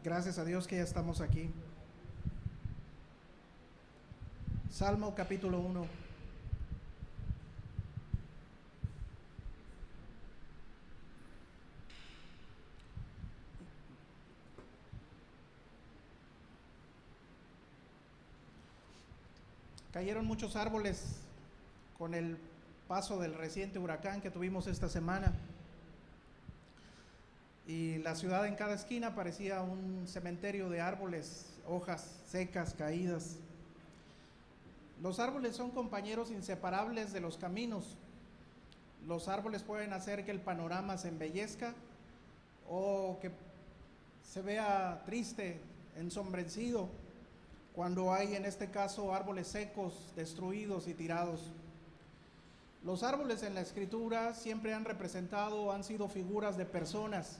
Gracias a Dios que ya estamos aquí. Salmo capítulo 1. Cayeron muchos árboles con el paso del reciente huracán que tuvimos esta semana. Y la ciudad en cada esquina parecía un cementerio de árboles, hojas secas, caídas. Los árboles son compañeros inseparables de los caminos. Los árboles pueden hacer que el panorama se embellezca o que se vea triste, ensombrecido, cuando hay en este caso árboles secos, destruidos y tirados. Los árboles en la escritura siempre han representado, han sido figuras de personas.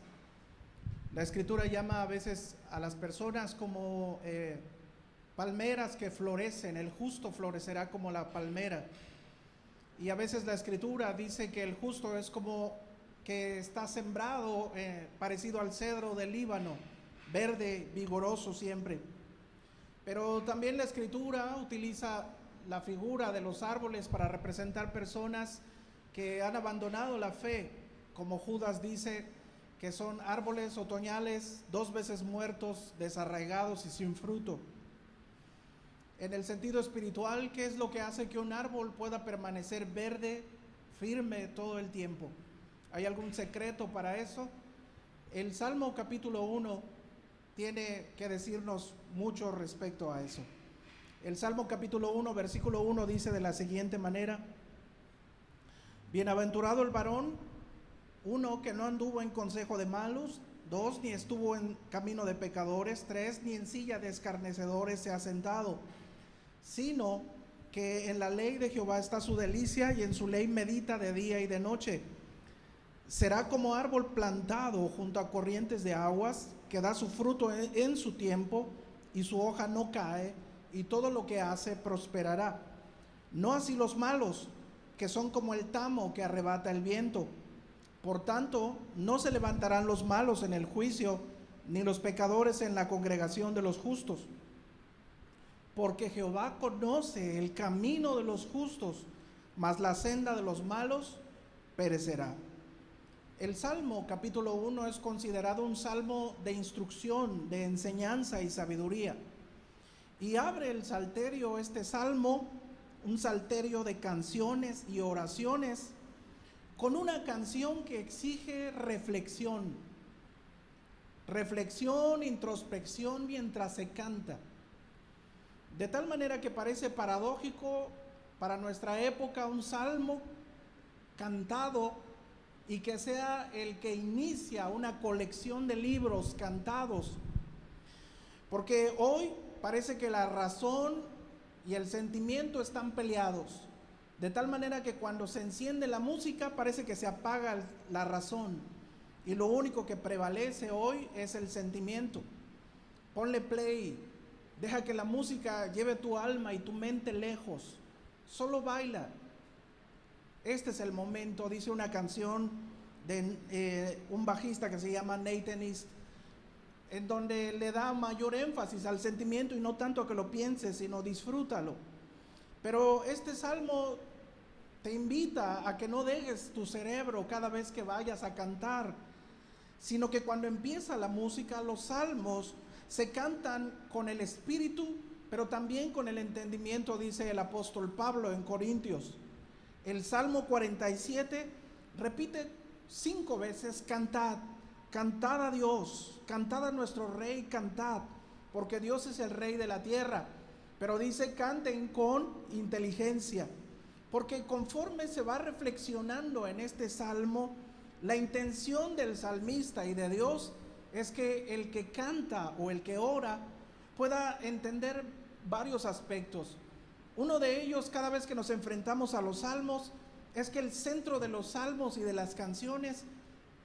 La escritura llama a veces a las personas como palmeras que florecen, el justo florecerá como la palmera. Y a veces la escritura dice que el justo es como que está sembrado, parecido al cedro del Líbano, verde, vigoroso siempre. Pero también la escritura utiliza la figura de los árboles para representar personas que han abandonado la fe, como Judas dice, que son árboles otoñales, 2 veces muertos, desarraigados y sin fruto. En el sentido espiritual, ¿qué es lo que hace que un árbol pueda permanecer verde, firme todo el tiempo? ¿Hay algún secreto para eso? El Salmo capítulo 1 tiene que decirnos mucho respecto a eso. El Salmo capítulo 1, versículo 1 dice de la siguiente manera: Bienaventurado el varón, 1, que no anduvo en consejo de malos; 2, ni estuvo en camino de pecadores; 3, ni en silla de escarnecedores se ha sentado, sino que en la ley de Jehová está su delicia, y en su ley medita de día y de noche. Será como árbol plantado junto a corrientes de aguas, que da su fruto en su tiempo, y su hoja no cae, y todo lo que hace prosperará. No así los malos, que son como el tamo que arrebata el viento. Por tanto, no se levantarán los malos en el juicio, ni los pecadores en la congregación de los justos. Porque Jehová conoce el camino de los justos, mas la senda de los malos perecerá. El Salmo capítulo 1 es considerado un salmo de instrucción, de enseñanza y sabiduría. Y abre el salterio, este salmo, un salterio de canciones y oraciones, con una canción que exige reflexión, introspección mientras se canta. De tal manera que parece paradójico para nuestra época un salmo cantado y que sea el que inicia una colección de libros cantados. Porque hoy parece que la razón y el sentimiento están peleados. De tal manera que cuando se enciende la música parece que se apaga la razón. Y lo único que prevalece hoy es el sentimiento. Ponle play, deja que la música lleve tu alma y tu mente lejos. Solo baila. Este es el momento, dice una canción de un bajista que se llama Nathan East, en donde le da mayor énfasis al sentimiento y no tanto a que lo pienses, sino disfrútalo. Pero este salmo te invita a que no dejes tu cerebro cada vez que vayas a cantar, sino que cuando empieza la música, los salmos se cantan con el espíritu, pero también con el entendimiento, dice el apóstol Pablo en Corintios. El Salmo 47 repite 5 veces: cantad, cantad a Dios, cantad a nuestro Rey, cantad, porque Dios es el Rey de la tierra. Pero dice: canten con inteligencia, porque conforme se va reflexionando en este salmo, la intención del salmista y de Dios es que el que canta o el que ora pueda entender varios aspectos. Uno de ellos, cada vez que nos enfrentamos a los salmos, es que el centro de los salmos y de las canciones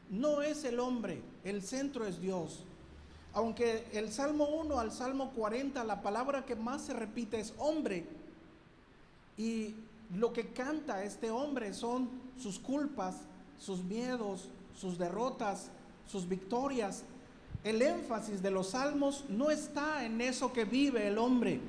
no es el hombre, el centro es Dios. Aunque el Salmo 1 al Salmo 40, la palabra que más se repite es hombre, y lo que canta este hombre son sus culpas, sus miedos, sus derrotas, sus victorias. el énfasis de los salmos no está en eso que vive el hombre,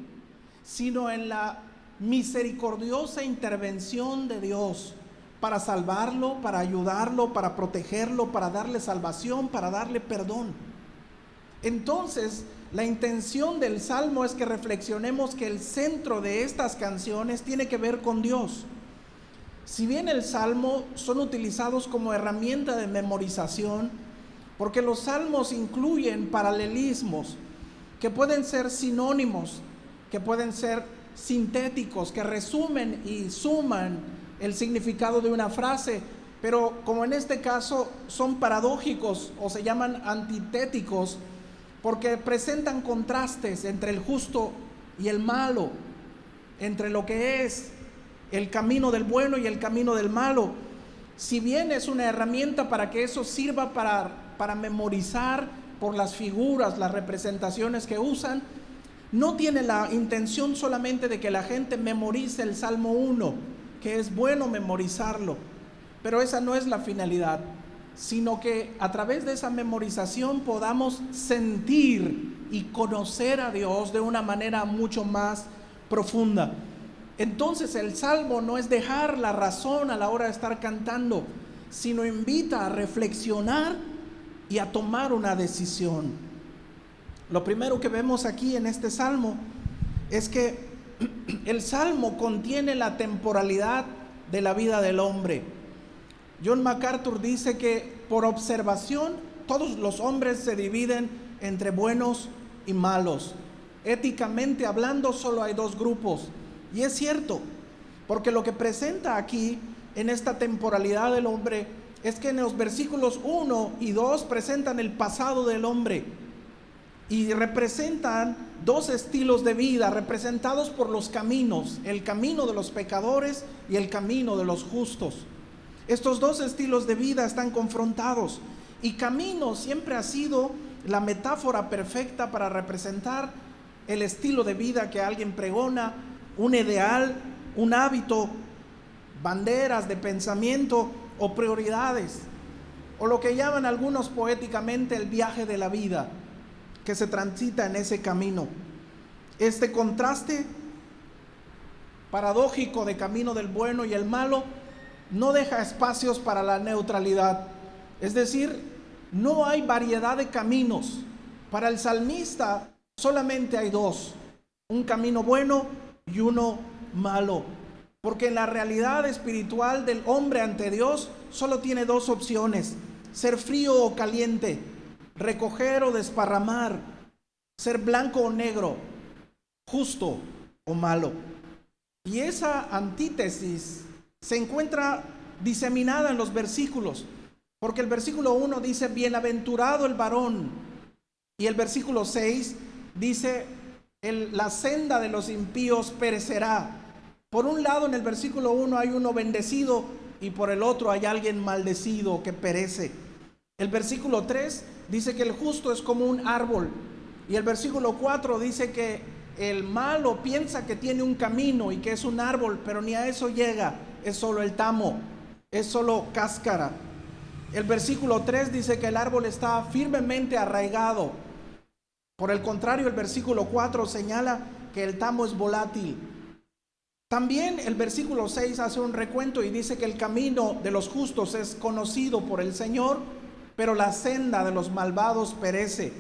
sino en la misericordiosa intervención de Dios para salvarlo, para ayudarlo, para protegerlo, para darle salvación, para darle perdón. Entonces, la intención del Salmo es que reflexionemos que el centro de estas canciones tiene que ver con Dios. Si bien el Salmo son utilizados como herramienta de memorización, porque los salmos incluyen paralelismos que pueden ser sinónimos, que pueden ser sintéticos, que resumen y suman el significado de una frase, pero como en este caso son paradójicos o se llaman antitéticos, porque presentan contrastes entre el justo y el malo, entre lo que es el camino del bueno y el camino del malo. Si bien es una herramienta para que eso sirva para memorizar por las figuras, las representaciones que usan, no tiene la intención solamente de que la gente memorice el Salmo 1, que es bueno memorizarlo, pero esa no es la finalidad, sino que a través de esa memorización podamos sentir y conocer a Dios de una manera mucho más profunda. Entonces el Salmo no es dejar la razón a la hora de estar cantando, sino invita a reflexionar y a tomar una decisión. Lo primero que vemos aquí en este Salmo es que el Salmo contiene la temporalidad de la vida del hombre. John MacArthur dice que por observación todos los hombres se dividen entre buenos y malos. Éticamente hablando, solo hay dos grupos. Y es cierto, porque lo que presenta aquí en esta temporalidad del hombre es que en los versículos 1 y 2 presentan el pasado del hombre y representan dos estilos de vida representados por los caminos, el camino de los pecadores y el camino de los justos. Estos dos estilos de vida están confrontados, y camino siempre ha sido la metáfora perfecta para representar el estilo de vida que alguien pregona, un ideal, un hábito, banderas de pensamiento o prioridades, o lo que llaman algunos poéticamente el viaje de la vida que se transita en ese camino. Este contraste paradójico de camino del bueno y el malo no deja espacios para la neutralidad, es decir, no hay variedad de caminos. Para el salmista solamente hay dos, un camino bueno y uno malo, porque en la realidad espiritual del hombre ante Dios solo tiene dos opciones: ser frío o caliente, recoger o desparramar, ser blanco o negro, justo o malo. Y esa antítesis se encuentra diseminada en los versículos, porque el versículo 1 dice bienaventurado el varón, y el versículo 6 dice la senda de los impíos perecerá. Por un lado en el versículo 1 hay uno bendecido y por el otro hay alguien maldecido que perece. El versículo 3 dice que el justo es como un árbol, y el versículo 4 dice que el malo piensa que tiene un camino y que es un árbol, pero ni a eso llega, es solo el tamo, es solo cáscara. El versículo 3 dice que el árbol está firmemente arraigado. Por el contrario, el versículo 4 señala que el tamo es volátil. También el versículo 6 hace un recuento y dice que el camino de los justos es conocido por el Señor, pero la senda de los malvados perece.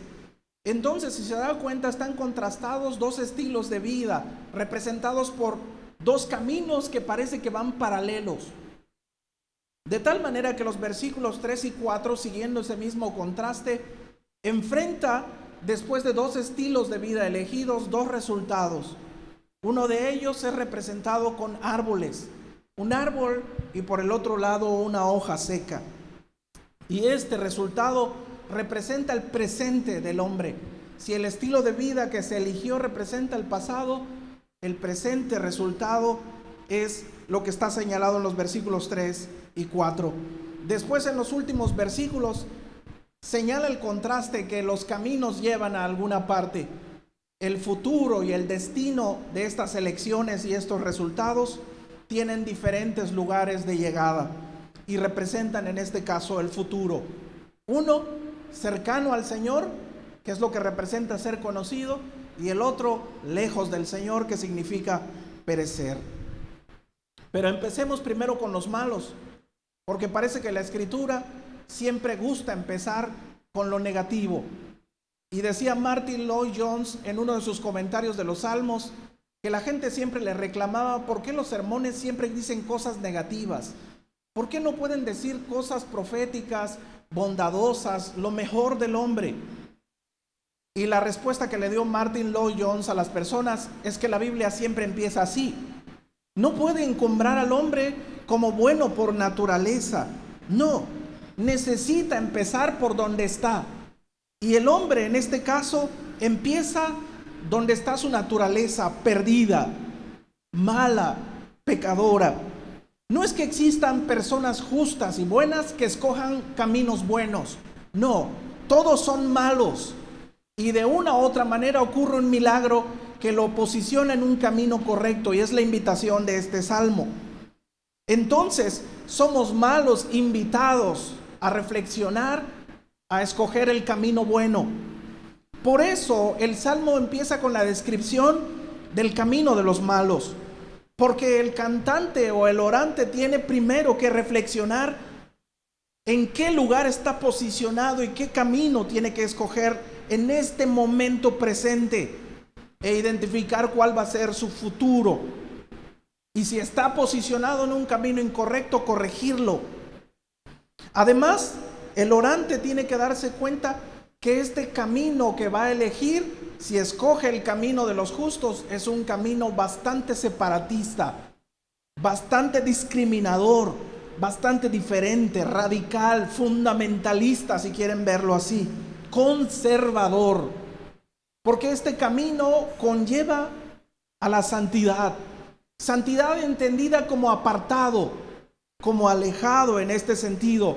Entonces, si se da cuenta, están contrastados dos estilos de vida, representados por dos caminos que parece que van paralelos. De tal manera que los versículos 3 y 4, siguiendo ese mismo contraste, enfrenta, después de dos estilos de vida elegidos, dos resultados. Uno de ellos es representado con árboles, un árbol y por el otro lado una hoja seca. Y este resultado representa el presente del hombre. Si el estilo de vida que se eligió representa el pasado, el presente resultado es lo que está señalado en los versículos 3 y 4. Después, en los últimos versículos, señala el contraste que los caminos llevan a alguna parte. El futuro y el destino de estas elecciones y estos resultados tienen diferentes lugares de llegada y representan en este caso el futuro. Uno cercano al Señor que es lo que representa ser conocido, y el otro, lejos del Señor, que significa perecer. Pero empecemos primero con los malos, porque parece que la Escritura siempre gusta empezar con lo negativo. Y decía Martin Lloyd-Jones en uno de sus comentarios de los Salmos, que la gente siempre le reclamaba por qué los sermones siempre dicen cosas negativas. ¿Por qué no pueden decir cosas proféticas, bondadosas, lo mejor del hombre? Y la respuesta que le dio Martin Lloyd-Jones a las personas es que la Biblia siempre empieza así. No puede encumbrar al hombre como bueno por naturaleza. No, necesita empezar por donde está. Y el hombre en este caso empieza donde está su naturaleza perdida, mala, pecadora. No es que existan personas justas y buenas que escojan caminos buenos. No, todos son malos. Y de una u otra manera ocurre un milagro que lo posiciona en un camino correcto, y es la invitación de este salmo. Entonces, somos malos invitados a reflexionar, a escoger el camino bueno. Por eso el salmo empieza con la descripción del camino de los malos, porque el cantante o el orante tiene primero que reflexionar en qué lugar está posicionado y qué camino tiene que escoger en este momento presente, e identificar cuál va a ser su futuro. Y si está posicionado en un camino incorrecto, corregirlo. Además, el orante tiene que darse cuenta que este camino que va a elegir, si escoge el camino de los justos, es un camino bastante separatista, bastante discriminador, bastante diferente, radical, fundamentalista, si quieren verlo así, conservador. Porque este camino conlleva a la santidad. Santidad entendida como apartado, como alejado en este sentido.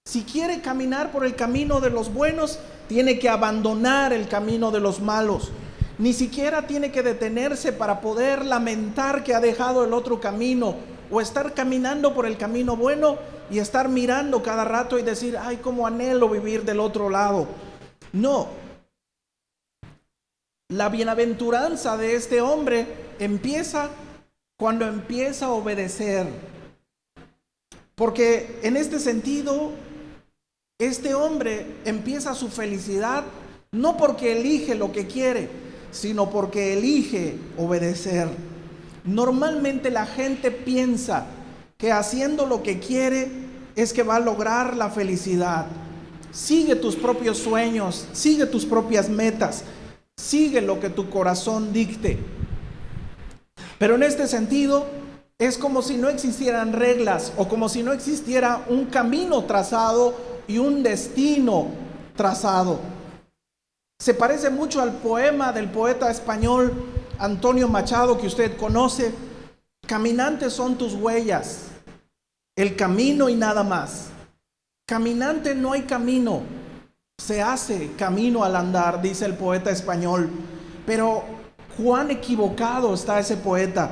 Si quiere caminar por el camino de los buenos, tiene que abandonar el camino de los malos. Ni siquiera tiene que detenerse para poder lamentar que ha dejado el otro camino, o estar caminando por el camino bueno y estar mirando cada rato y decir, ay, cómo anhelo vivir del otro lado. No. La bienaventuranza de este hombre empieza cuando empieza a obedecer. Porque en este sentido, este hombre empieza su felicidad no porque elige lo que quiere, sino porque elige obedecer. Normalmente la gente piensa que haciendo lo que quiere es que va a lograr la felicidad. Sigue tus propios sueños, sigue tus propias metas, sigue lo que tu corazón dicte. Pero en este sentido, es como si no existieran reglas, o como si no existiera un camino trazado y un destino trazado. Se parece mucho al poema del poeta español Antonio Machado, que usted conoce. Caminantes son tus huellas, el camino y nada más. Caminante no hay camino, se hace camino al andar, dice el poeta español. Pero cuán equivocado está ese poeta,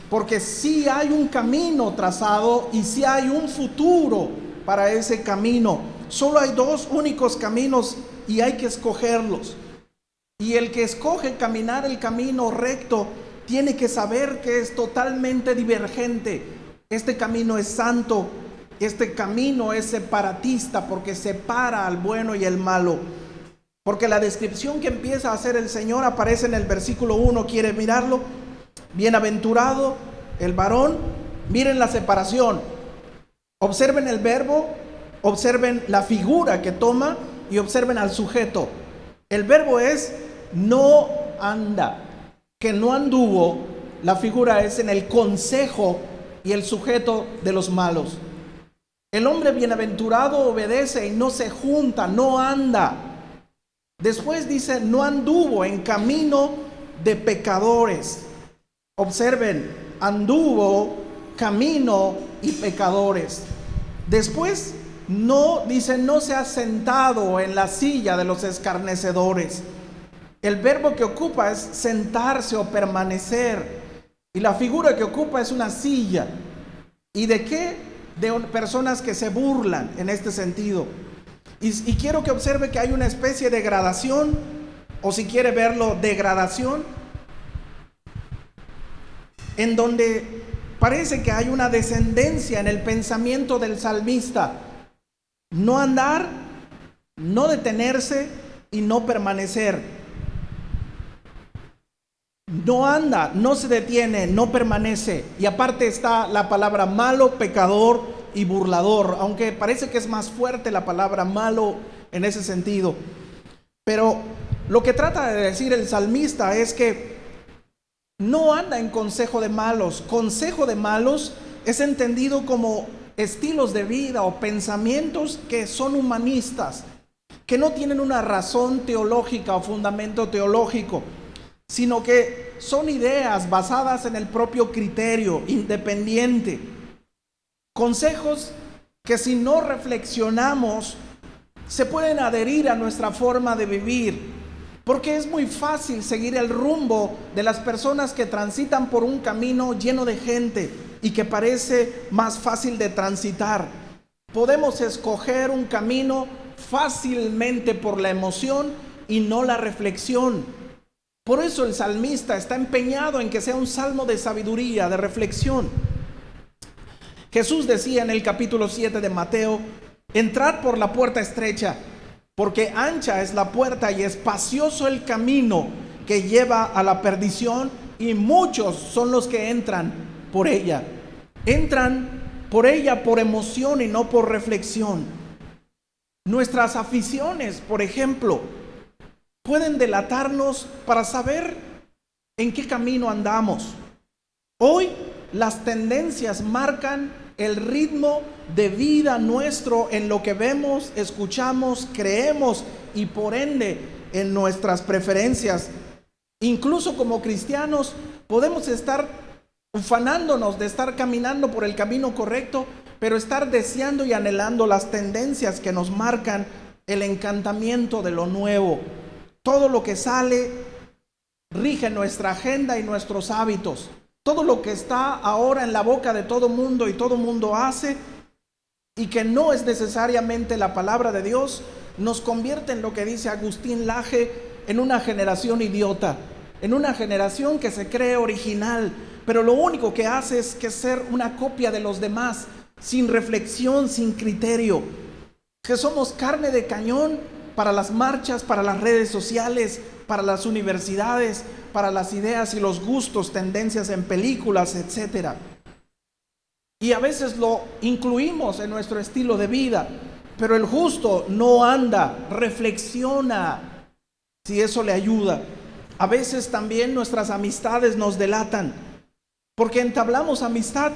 porque sí hay un camino trazado y sí hay un futuro para ese camino. Solo hay dos únicos caminos y hay que escogerlos. Y el que escoge caminar el camino recto tiene que saber que es totalmente divergente. Este camino es santo, este camino es separatista, porque separa al bueno y el malo. Porque la descripción que empieza a hacer el Señor aparece en el versículo 1. ¿Quiere mirarlo? Bienaventurado el varón. Miren la separación. Observen el verbo, observen la figura que toma y observen al sujeto. El verbo es no anda, que no anduvo. La figura es en el consejo y el sujeto de los malos. El hombre bienaventurado obedece y no se junta, no anda. Después dice, no anduvo en camino de pecadores. Observen, anduvo, camino y pecadores. Después no dice, no se ha sentado en la silla de los escarnecedores. El verbo que ocupa es sentarse o permanecer, y la figura que ocupa es una silla. ¿Y de qué? De personas que se burlan en este sentido. Y quiero que observe que hay una especie de gradación, o si quiere verlo, degradación, en donde parece que hay una descendencia en el pensamiento del salmista. No andar, no detenerse y no permanecer. No anda, no se detiene, no permanece. Y aparte está la palabra malo, pecador y burlador, aunque parece que es más fuerte la palabra malo en ese sentido. Pero lo que trata de decir el salmista es que no anda en consejo de malos. Consejo de malos es entendido como estilos de vida o pensamientos que son humanistas, que no tienen una razón teológica o fundamento teológico, sino que son ideas basadas en el propio criterio independiente. Consejos que si no reflexionamos se pueden adherir a nuestra forma de vivir, porque es muy fácil seguir el rumbo de las personas que transitan por un camino lleno de gente y que parece más fácil de transitar. Podemos escoger un camino fácilmente por la emoción y no la reflexión. Por eso el salmista está empeñado en que sea un salmo de sabiduría, de reflexión. Jesús decía en el capítulo 7 de Mateo: entrad por la puerta estrecha, porque ancha es la puerta y espacioso el camino que lleva a la perdición, y muchos son los que entran por ella. Entran por ella por emoción y no por reflexión. Nuestras aficiones, por ejemplo, pueden delatarnos para saber en qué camino andamos. Hoy las tendencias marcan el ritmo de vida nuestro en lo que vemos, escuchamos, creemos y por ende en nuestras preferencias. Incluso como cristianos podemos estar ufanándonos de estar caminando por el camino correcto, pero estar deseando y anhelando las tendencias que nos marcan el encantamiento de lo nuevo. Todo lo que sale rige nuestra agenda y nuestros hábitos. Todo lo que está ahora en la boca de todo mundo y todo mundo hace y que no es necesariamente la palabra de Dios, nos convierte en lo que dice Agustín Laje, en una generación idiota, en una generación que se cree original, pero lo único que hace es que ser una copia de los demás, sin reflexión, sin criterio, que somos carne de cañón para las marchas, para las redes sociales, para las universidades, para las ideas y los gustos, tendencias en películas, etc. Y a veces lo incluimos en nuestro estilo de vida, pero el justo no anda, reflexiona si eso le ayuda. A veces también nuestras amistades nos delatan, porque entablamos amistad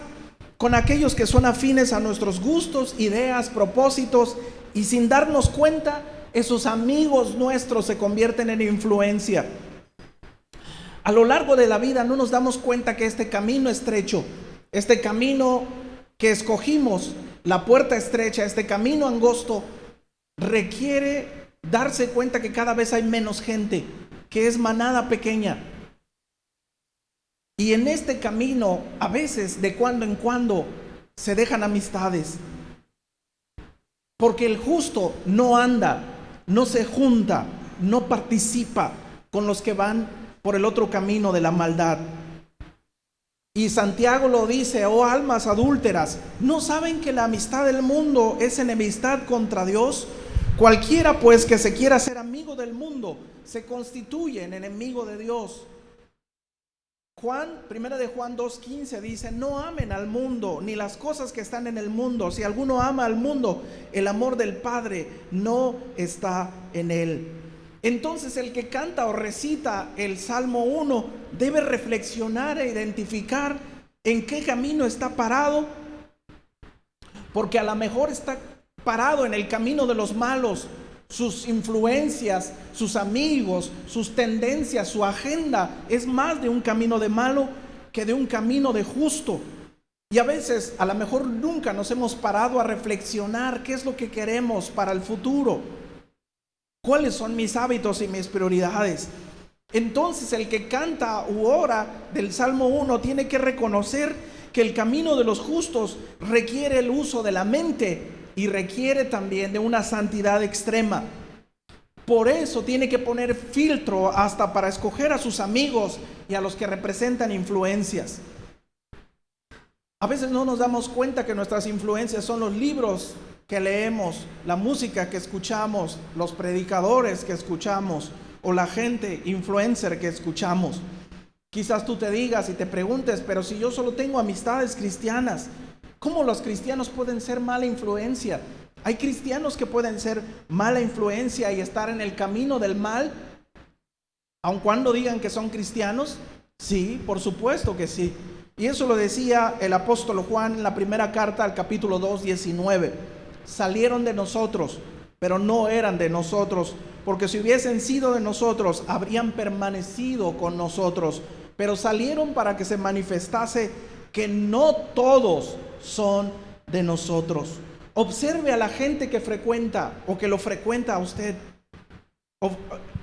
con aquellos que son afines a nuestros gustos, ideas, propósitos, y sin darnos cuenta, esos amigos nuestros se convierten en influencia. A lo largo de la vida no nos damos cuenta que este camino estrecho, este camino que escogimos, la puerta estrecha, este camino angosto, requiere darse cuenta que cada vez hay menos gente, que es manada pequeña. Y en este camino, a veces, de cuando en cuando, se dejan amistades. Porque el justo no anda, no se junta, no participa con los que van por el otro camino de la maldad. Y Santiago lo dice: oh almas adúlteras, ¿no saben que la amistad del mundo es enemistad contra Dios? Cualquiera pues que se quiera ser amigo del mundo se constituye en enemigo de Dios. Primera de Juan 2:15 dice: no amen al mundo ni las cosas que están en el mundo. Si alguno ama al mundo, el amor del Padre no está en él. Entonces el que canta o recita el Salmo 1 debe reflexionar e identificar en qué camino está parado, porque a lo mejor está parado en el camino de los malos. Sus influencias, sus amigos, sus tendencias, su agenda es más de un camino de malo que de un camino de justo. Y a veces, a lo mejor nunca nos hemos parado a reflexionar qué es lo que queremos para el futuro. ¿Cuáles son mis hábitos y mis prioridades? Entonces el que canta u ora del Salmo 1 tiene que reconocer que el camino de los justos requiere el uso de la mente y requiere también de una santidad extrema. Por eso tiene que poner filtro hasta para escoger a sus amigos y a los que representan influencias. A veces no nos damos cuenta que nuestras influencias son los libros que leemos, la música que escuchamos, los predicadores que escuchamos o la gente influencer que escuchamos. Quizás tú te digas y te preguntes, pero si yo solo tengo amistades cristianas, ¿cómo los cristianos pueden ser mala influencia? ¿Hay cristianos que pueden ser mala influencia y estar en el camino del mal, aun cuando digan que son cristianos? Sí, por supuesto que sí. Y eso lo decía el apóstol Juan en la primera carta al capítulo 2, 19. Salieron de nosotros, pero no eran de nosotros, porque si hubiesen sido de nosotros, habrían permanecido con nosotros. Pero salieron para que se manifestase que no todos son de nosotros. Observe a la gente que frecuenta o que lo frecuenta a usted,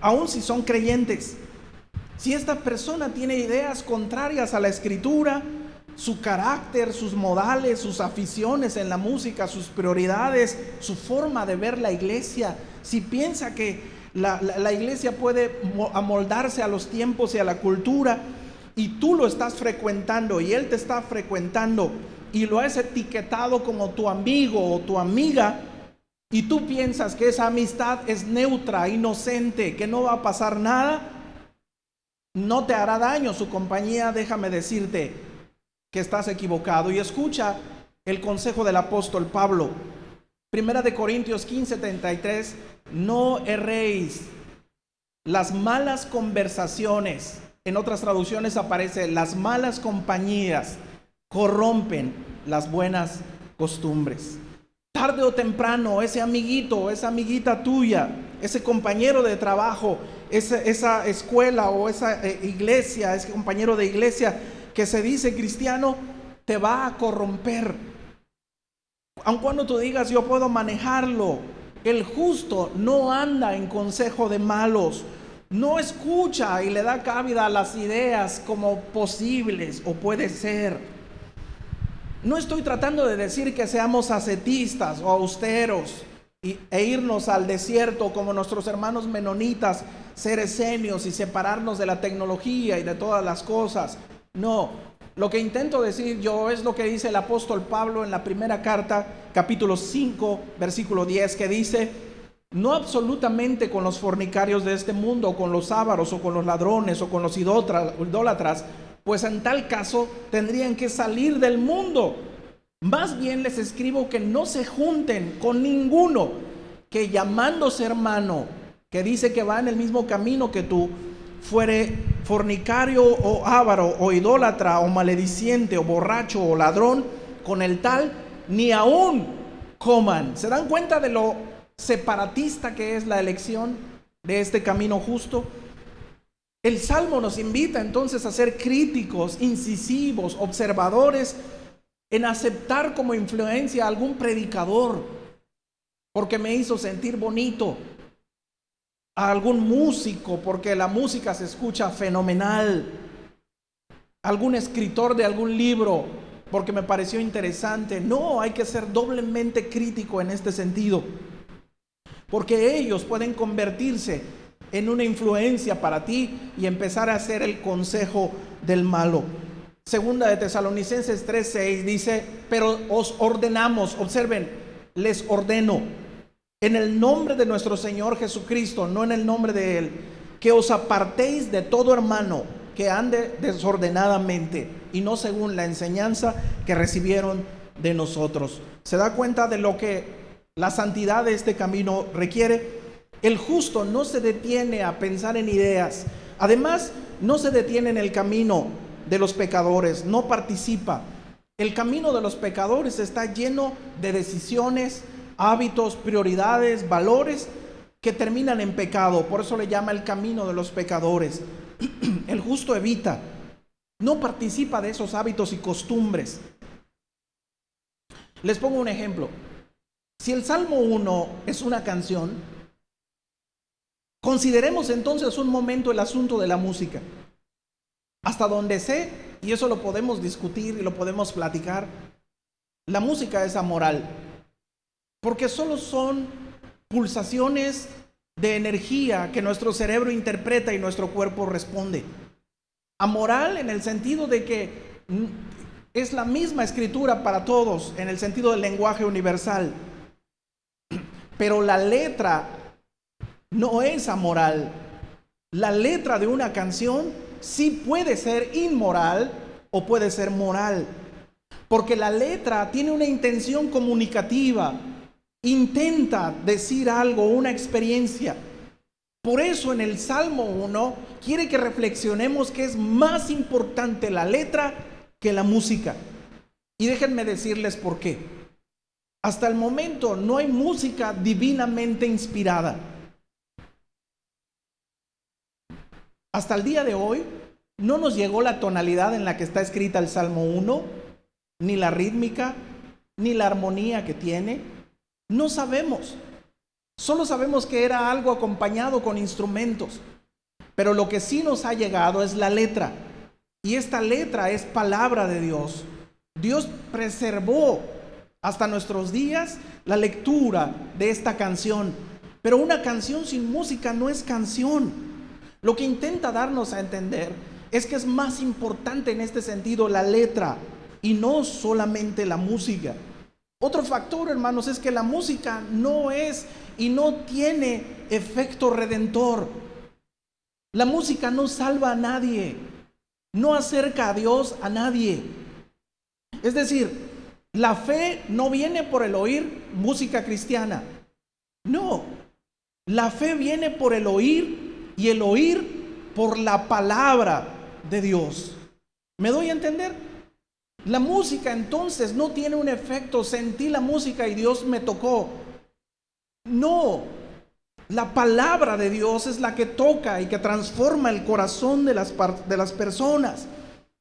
aun si son creyentes. Si esta persona tiene ideas contrarias a la Escritura, su carácter, sus modales, sus aficiones en la música, sus prioridades, su forma de ver la iglesia, si piensa que la iglesia puede amoldarse a los tiempos y a la cultura, y tú lo estás frecuentando y él te está frecuentando y lo has etiquetado como tu amigo o tu amiga, y tú piensas que esa amistad es neutra, inocente, que no va a pasar nada, no te hará daño su compañía, déjame decirte que estás equivocado. Y escucha el consejo del apóstol Pablo. Primera de Corintios 15:33, no erréis. Las malas conversaciones, en otras traducciones aparece las malas compañías, corrompen las buenas costumbres. Tarde o temprano, ese amiguito, esa amiguita tuya, ese compañero de trabajo, esa escuela o esa iglesia, ese compañero de iglesia que se dice cristiano, te va a corromper. Aun cuando tú digas yo puedo manejarlo, el justo no anda en consejo de malos, no escucha y le da cabida a las ideas como posibles o puede ser. No estoy tratando de decir que seamos ascetistas o austeros e irnos al desierto como nuestros hermanos menonitas, ser esenios y separarnos de la tecnología y de todas las cosas. No, lo que intento decir yo es lo que dice el apóstol Pablo en la primera carta, capítulo 5, versículo 10, que dice: no absolutamente con los fornicarios de este mundo, o con los ávaros, o con los ladrones, o con los idólatras, pues en tal caso tendrían que salir del mundo. Más bien les escribo que no se junten con ninguno que llamándose hermano, que dice que va en el mismo camino que tú, fuere fornicario o avaro o idólatra o malediciente o borracho o ladrón, con el tal ni aún coman. ¿Se dan cuenta de lo separatista que es la elección de este camino justo? El Salmo nos invita entonces a ser críticos, incisivos, observadores, en aceptar como influencia a algún predicador porque me hizo sentir bonito, a algún músico porque la música se escucha fenomenal, algún escritor de algún libro porque me pareció interesante. No, hay que ser doblemente crítico en este sentido, porque ellos pueden convertirse en una influencia para ti y empezar a hacer el consejo del malo. Segunda de Tesalonicenses 3:6 dice: pero os ordenamos, observen, les ordeno, en el nombre de nuestro Señor Jesucristo, no en el nombre de Él, que os apartéis de todo hermano que ande desordenadamente y no según la enseñanza que recibieron de nosotros. ¿Se da cuenta de lo que la santidad de este camino requiere? El justo no se detiene a pensar en ideas. Además, no se detiene en el camino de los pecadores, no participa. El camino de los pecadores está lleno de decisiones, hábitos, prioridades, valores que terminan en pecado. Por eso le llama el camino de los pecadores. El justo evita, no participa de esos hábitos y costumbres. Les pongo un ejemplo. Si el Salmo 1 es una canción, consideremos entonces un momento el asunto de la música. Hasta donde sé, y eso lo podemos discutir y lo podemos platicar, la música es amoral. porque solo son pulsaciones de energía que nuestro cerebro interpreta y nuestro cuerpo responde. Amoral en el sentido de que es la misma escritura para todos, en el sentido del lenguaje universal. Pero la letra no es amoral. La letra de una canción sí puede ser inmoral o puede ser moral, porque la letra tiene una intención comunicativa, intenta decir algo, una experiencia. Por eso en el Salmo 1 quiere que reflexionemos que es más importante la letra que la música. Y déjenme decirles por qué. Hasta el momento no hay música divinamente inspirada. Hasta el día de hoy no nos llegó la tonalidad en la que está escrita el Salmo 1, ni la rítmica, ni la armonía que tiene. No sabemos. Solo sabemos que era algo acompañado con instrumentos. Pero lo que sí nos ha llegado es la letra. Y esta letra es palabra de Dios. Dios preservó hasta nuestros días la lectura de esta canción. Pero una canción sin música no es canción. Lo que intenta darnos a entender es que es más importante en este sentido la letra y no solamente la música. Otro factor, hermanos, es que la música no es y no tiene efecto redentor. La música no salva a nadie, no acerca a Dios a nadie. Es decir, la fe no viene por el oír música cristiana. No, la fe viene por el oír y el oír por la palabra de Dios. ¿Me doy a entender? La música entonces no tiene un efecto, sentí la música y Dios me tocó. No, la palabra de Dios es la que toca y que transforma el corazón de las personas.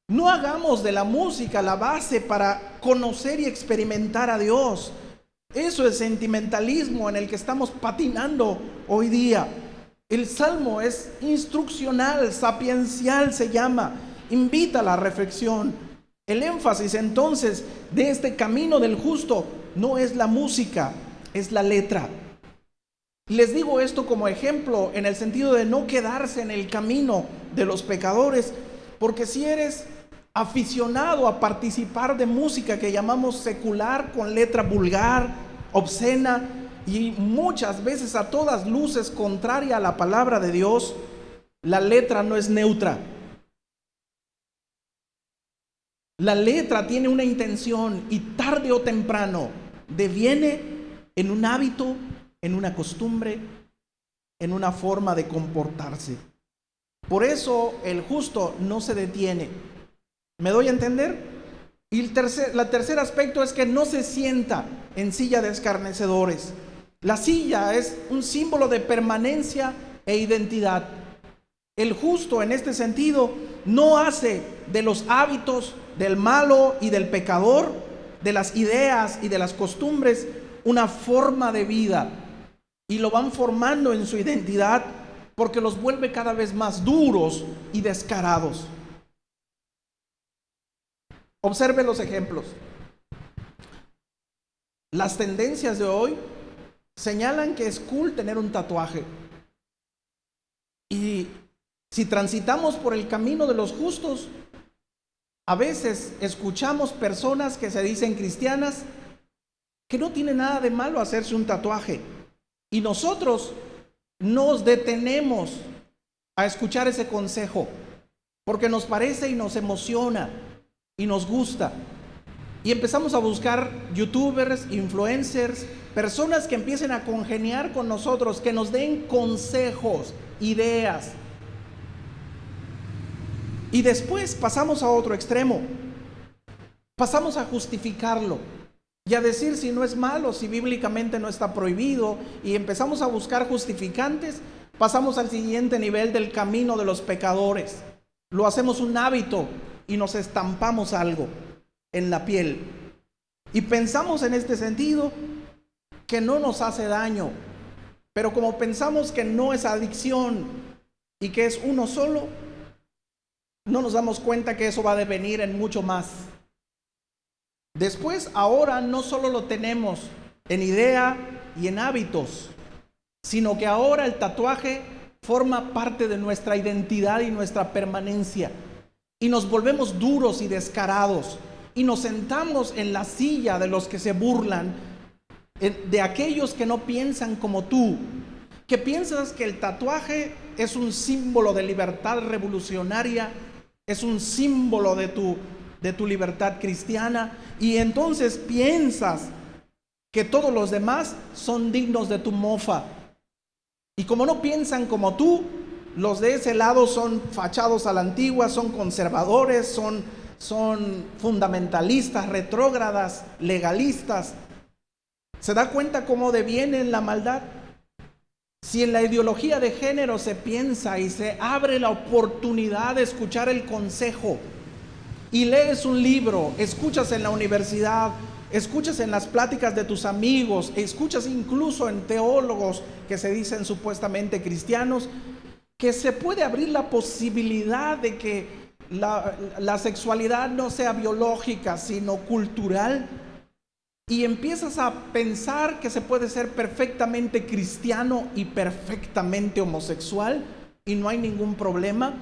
No hagamos de la música la base para conocer y experimentar a Dios. Eso es sentimentalismo en el que estamos patinando hoy día. El salmo es instruccional, sapiencial se llama, invita a la reflexión. El énfasis entonces de este camino del justo no es la música, es la letra. Les digo esto como ejemplo en el sentido de no quedarse en el camino de los pecadores, porque si eres aficionado a participar de música que llamamos secular, con letra vulgar, obscena y muchas veces a todas luces contraria a la palabra de Dios, la letra no es neutra. La letra tiene una intención y tarde o temprano deviene en un hábito, en una costumbre, en una forma de comportarse. Por eso el justo no se detiene. ¿Me doy a entender? Y el tercer aspecto es que no se sienta en silla de escarnecedores. La silla es un símbolo de permanencia e identidad. El justo en este sentido no hace de los hábitos del malo y del pecador, de las ideas y de las costumbres, una forma de vida, y lo van formando en su identidad porque los vuelve cada vez más duros y descarados. Observe los ejemplos. Las tendencias de hoy señalan que es cool tener un tatuaje. Y si transitamos por el camino de los justos, a veces escuchamos personas que se dicen cristianas que no tiene nada de malo hacerse un tatuaje. Y nosotros nos detenemos a escuchar ese consejo porque nos parece y nos emociona y nos gusta. Y empezamos a buscar youtubers, influencers, personas que empiecen a congeniar con nosotros, que nos den consejos, ideas. Y después pasamos a otro extremo. Pasamos a justificarlo y a decir si no es malo, si bíblicamente no está prohibido, y empezamos a buscar justificantes. Pasamos al siguiente nivel del camino de los pecadores. Lo hacemos un hábito y nos estampamos algo en la piel. Y pensamos en este sentido que no nos hace daño, pero como pensamos que no es adicción y que es uno solo, no nos damos cuenta que eso va a devenir en mucho más. Después, ahora no solo lo tenemos en idea y en hábitos, sino que ahora el tatuaje forma parte de nuestra identidad y nuestra permanencia. Y nos volvemos duros y descarados, y nos sentamos en la silla de los que se burlan, de aquellos que no piensan como tú, que piensas que el tatuaje es un símbolo de libertad revolucionaria, es un símbolo de tu libertad cristiana, y entonces piensas que todos los demás son dignos de tu mofa. Y como no piensan como tú, los de ese lado son fachados a la antigua, son conservadores, son fundamentalistas, retrógradas, legalistas. ¿Se da cuenta cómo deviene la maldad? Si en la ideología de género se piensa y se abre la oportunidad de escuchar el consejo, y lees un libro, escuchas en la universidad, escuchas en las pláticas de tus amigos, escuchas incluso en teólogos que se dicen supuestamente cristianos, que se puede abrir la posibilidad de que la sexualidad no sea biológica, sino cultural, y empiezas a pensar que se puede ser perfectamente cristiano y perfectamente homosexual y no hay ningún problema.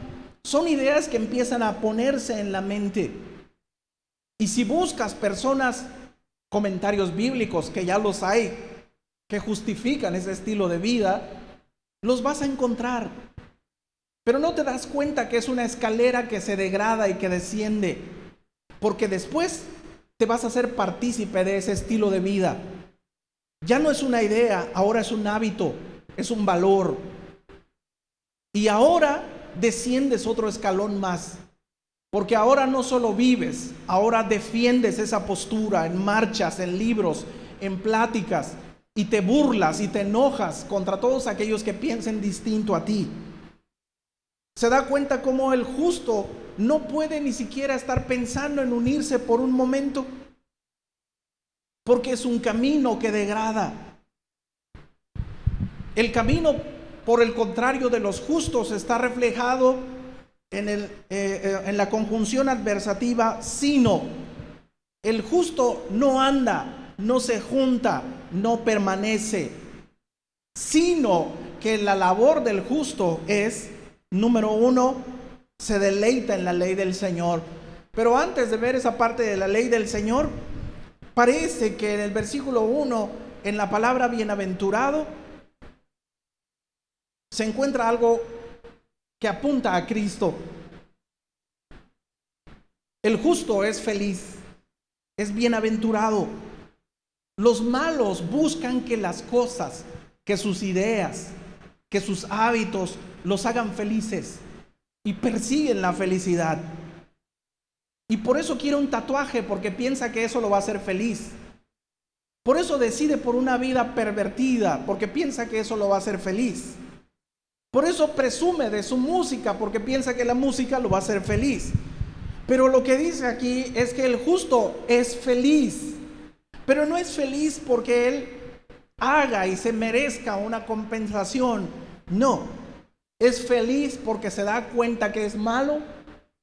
Son ideas que empiezan a ponerse en la mente. Y si buscas personas, comentarios bíblicos, que ya los hay, que justifican ese estilo de vida, los vas a encontrar. Pero no te das cuenta que es una escalera que se degrada y que desciende, porque después te vas a hacer partícipe de ese estilo de vida. Ya no es una idea, ahora es un hábito, es un valor. Y ahora desciendes otro escalón más, porque ahora no solo vives, ahora defiendes esa postura en marchas, en libros, en pláticas, y te burlas y te enojas contra todos aquellos que piensen distinto a ti. Se da cuenta cómo el justo no puede ni siquiera estar pensando en unirse por un momento, porque es un camino que degrada. El camino, por el contrario, de los justos está reflejado en la conjunción adversativa sino. El justo no anda, no se junta, no permanece, sino que la labor del justo es, número uno, se deleita en la ley del Señor. Pero antes de ver esa parte de la ley del Señor, parece que en el versículo 1, en la palabra bienaventurado, se encuentra algo que apunta a Cristo. El justo es feliz, es bienaventurado. Los malos buscan que las cosas, que sus ideas, que sus hábitos los hagan felices y persiguen la felicidad. Y por eso quiere un tatuaje, porque piensa que eso lo va a hacer feliz. Por eso decide por una vida pervertida, porque piensa que eso lo va a hacer feliz. Por eso presume de su música, porque piensa que la música lo va a hacer feliz. Pero lo que dice aquí es que el justo es feliz, pero no es feliz porque él haga y se merezca una compensación. No, es feliz porque se da cuenta que es malo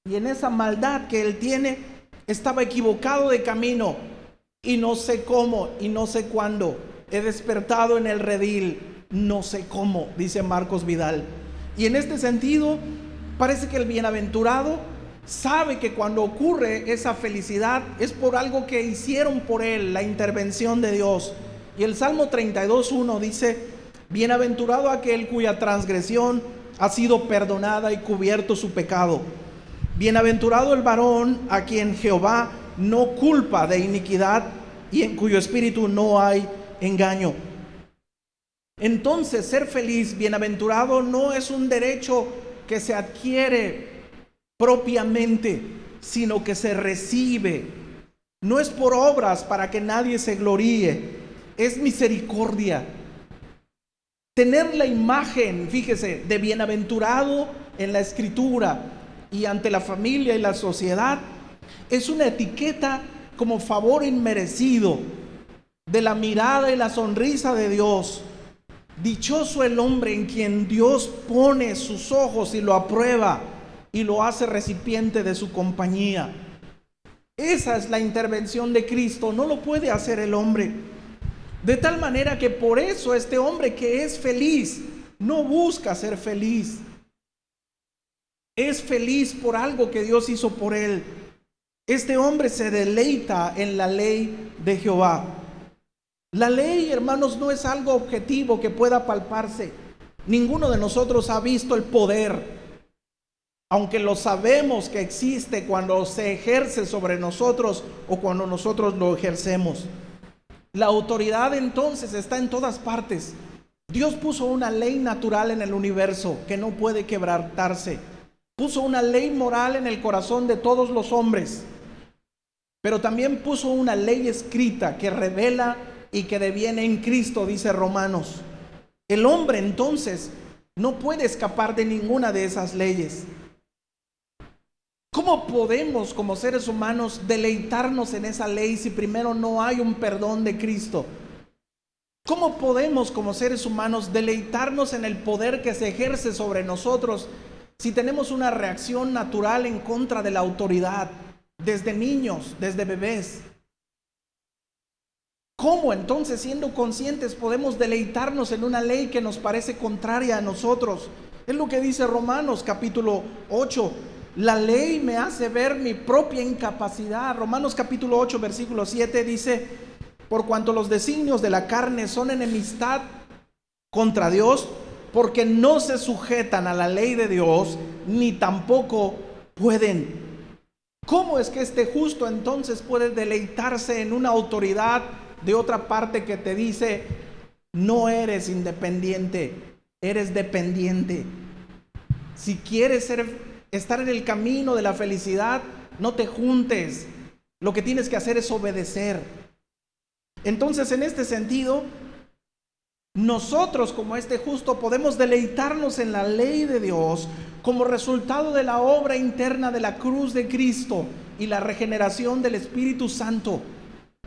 y en esa maldad que él tiene estaba equivocado de camino y no sé cómo y no sé cuándo. He despertado en el redil, no sé cómo, dice Marcos Vidal. Y en este sentido, parece que el bienaventurado sabe que cuando ocurre esa felicidad es por algo que hicieron por él, la intervención de Dios. Y el Salmo 32:1 dice: bienaventurado aquel cuya transgresión ha sido perdonada y cubierto su pecado. Bienaventurado el varón a quien Jehová no culpa de iniquidad y en cuyo espíritu no hay engaño. Entonces, ser feliz, bienaventurado, no es un derecho que se adquiere propiamente, sino que se recibe. No es por obras para que nadie se gloríe, es misericordia. Tener la imagen, fíjese, de bienaventurado en la escritura y ante la familia y la sociedad es una etiqueta como favor inmerecido de la mirada y la sonrisa de Dios. Dichoso el hombre en quien Dios pone sus ojos y lo aprueba y lo hace recipiente de su compañía. Esa es la intervención de Cristo, no lo puede hacer el hombre. De tal manera que por eso este hombre que es feliz no busca ser feliz. Es feliz por algo que Dios hizo por él. Este hombre se deleita en la ley de Jehová. La ley, hermanos, no es algo objetivo que pueda palparse. Ninguno de nosotros ha visto el poder, aunque lo sabemos que existe cuando se ejerce sobre nosotros o cuando nosotros lo ejercemos. La autoridad entonces está en todas partes. Dios puso una ley natural en el universo que no puede quebrantarse. Puso una ley moral en el corazón de todos los hombres, pero también puso una ley escrita que revela y que deviene en Cristo, dice Romanos. El hombre entonces no puede escapar de ninguna de esas leyes. ¿Cómo podemos como seres humanos deleitarnos en esa ley si primero no hay un perdón de Cristo? ¿Cómo podemos como seres humanos deleitarnos en el poder que se ejerce sobre nosotros si tenemos una reacción natural en contra de la autoridad desde niños, desde bebés? ¿Cómo entonces, siendo conscientes, podemos deleitarnos en una ley que nos parece contraria a nosotros? Es lo que dice Romanos capítulo 8. La ley me hace ver mi propia incapacidad. Romanos capítulo 8, versículo 7 dice: por cuanto los designios de la carne son enemistad contra Dios, porque no se sujetan a la ley de Dios, ni tampoco pueden. ¿Cómo es que este justo entonces puede deleitarse en una autoridad de otra parte que te dice: no eres independiente, eres dependiente? Si quieres estar en el camino de la felicidad, no te juntes. Lo que tienes que hacer es obedecer. Entonces, en este sentido, nosotros como este justo podemos deleitarnos en la ley de Dios como resultado de la obra interna de la cruz de Cristo y la regeneración del Espíritu Santo.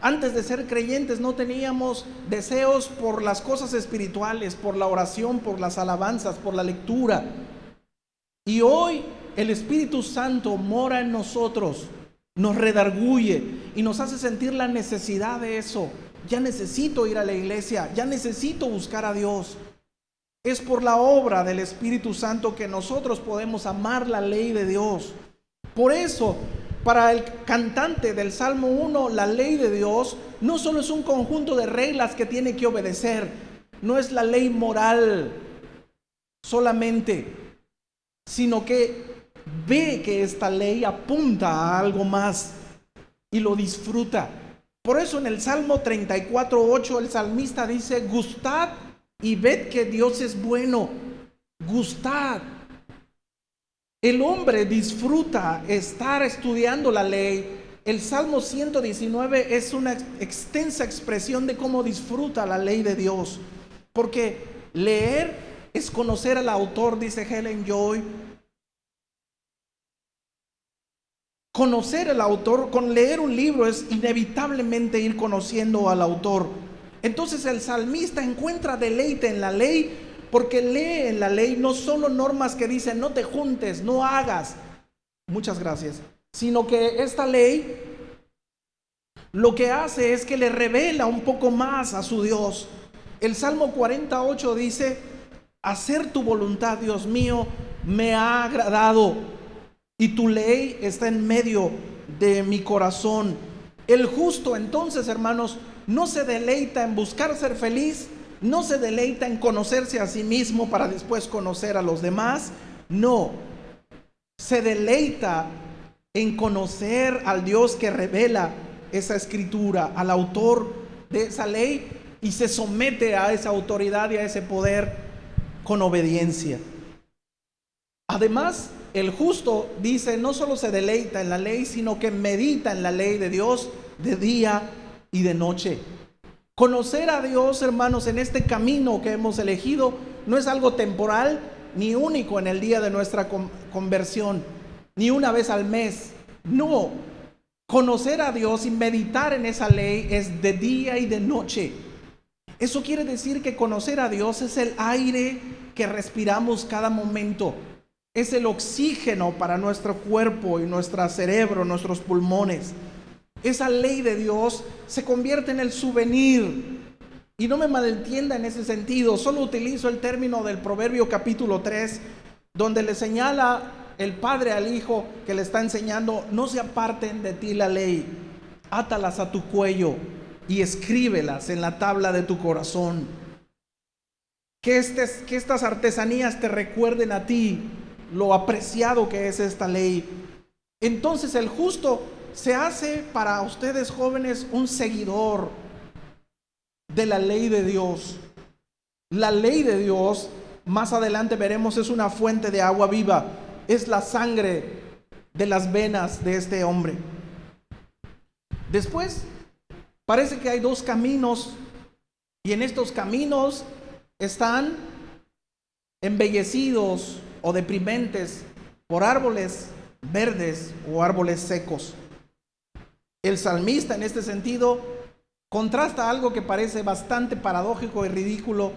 Antes de ser creyentes no teníamos deseos por las cosas espirituales, por la oración, por las alabanzas, por la lectura. Y hoy el Espíritu Santo mora en nosotros, nos redarguye y nos hace sentir la necesidad de eso. Ya necesito ir a la iglesia, ya necesito buscar a Dios. Es por la obra del Espíritu Santo que nosotros podemos amar la ley de Dios. Por eso, para el cantante del Salmo 1, la ley de Dios no solo es un conjunto de reglas que tiene que obedecer, no es la ley moral solamente, sino que ve que esta ley apunta a algo más y lo disfruta. Por eso en el Salmo 34:8 el salmista dice: gustad y ved que Dios es bueno. Gustad. El hombre disfruta estar estudiando la ley. El Salmo 119 es una extensa expresión de cómo disfruta la ley de Dios. Porque leer es conocer al autor, dice Helen Joy. Conocer al autor, con leer un libro es inevitablemente ir conociendo al autor. Entonces el salmista encuentra deleite en la ley porque lee en la ley no solo normas que dicen no te juntes, no hagas, muchas gracias, sino que esta ley lo que hace es que le revela un poco más a su Dios. El Salmo 48 dice: hacer tu voluntad, Dios mío, me ha agradado, y tu ley está en medio de mi corazón. El justo entonces, hermanos, no se deleita en buscar ser feliz, no se deleita en conocerse a sí mismo para después conocer a los demás, no, se deleita en conocer al Dios que revela esa escritura, al autor de esa ley, y se somete a esa autoridad y a ese poder con obediencia. Además, el justo, dice, no solo se deleita en la ley, sino que medita en la ley de Dios de día y de noche. Conocer a Dios, hermanos, en este camino que hemos elegido, no es algo temporal ni único en el día de nuestra conversión, ni una vez al mes. No, conocer a Dios y meditar en esa ley es de día y de noche. Eso quiere decir que conocer a Dios es el aire que respiramos cada momento. Es el oxígeno para nuestro cuerpo y nuestro cerebro, nuestros pulmones. Esa ley de Dios se convierte en el souvenir Y no me malentienda en ese sentido, solo utilizo el término del Proverbio capítulo 3, donde le señala el padre al hijo que le está enseñando: no se aparten de ti la ley, átalas a tu cuello y escríbelas en la tabla de tu corazón. Que estas artesanías te recuerden a ti lo apreciado que es esta ley. Entonces el justo se hace para ustedes jóvenes un seguidor de la ley de Dios. La ley de Dios, más adelante veremos, es una fuente de agua viva, es la sangre de las venas de este hombre. Después parece que hay dos caminos, y en estos caminos están embellecidos o deprimentes por árboles verdes o árboles secos. El salmista en este sentido contrasta algo que parece bastante paradójico y ridículo,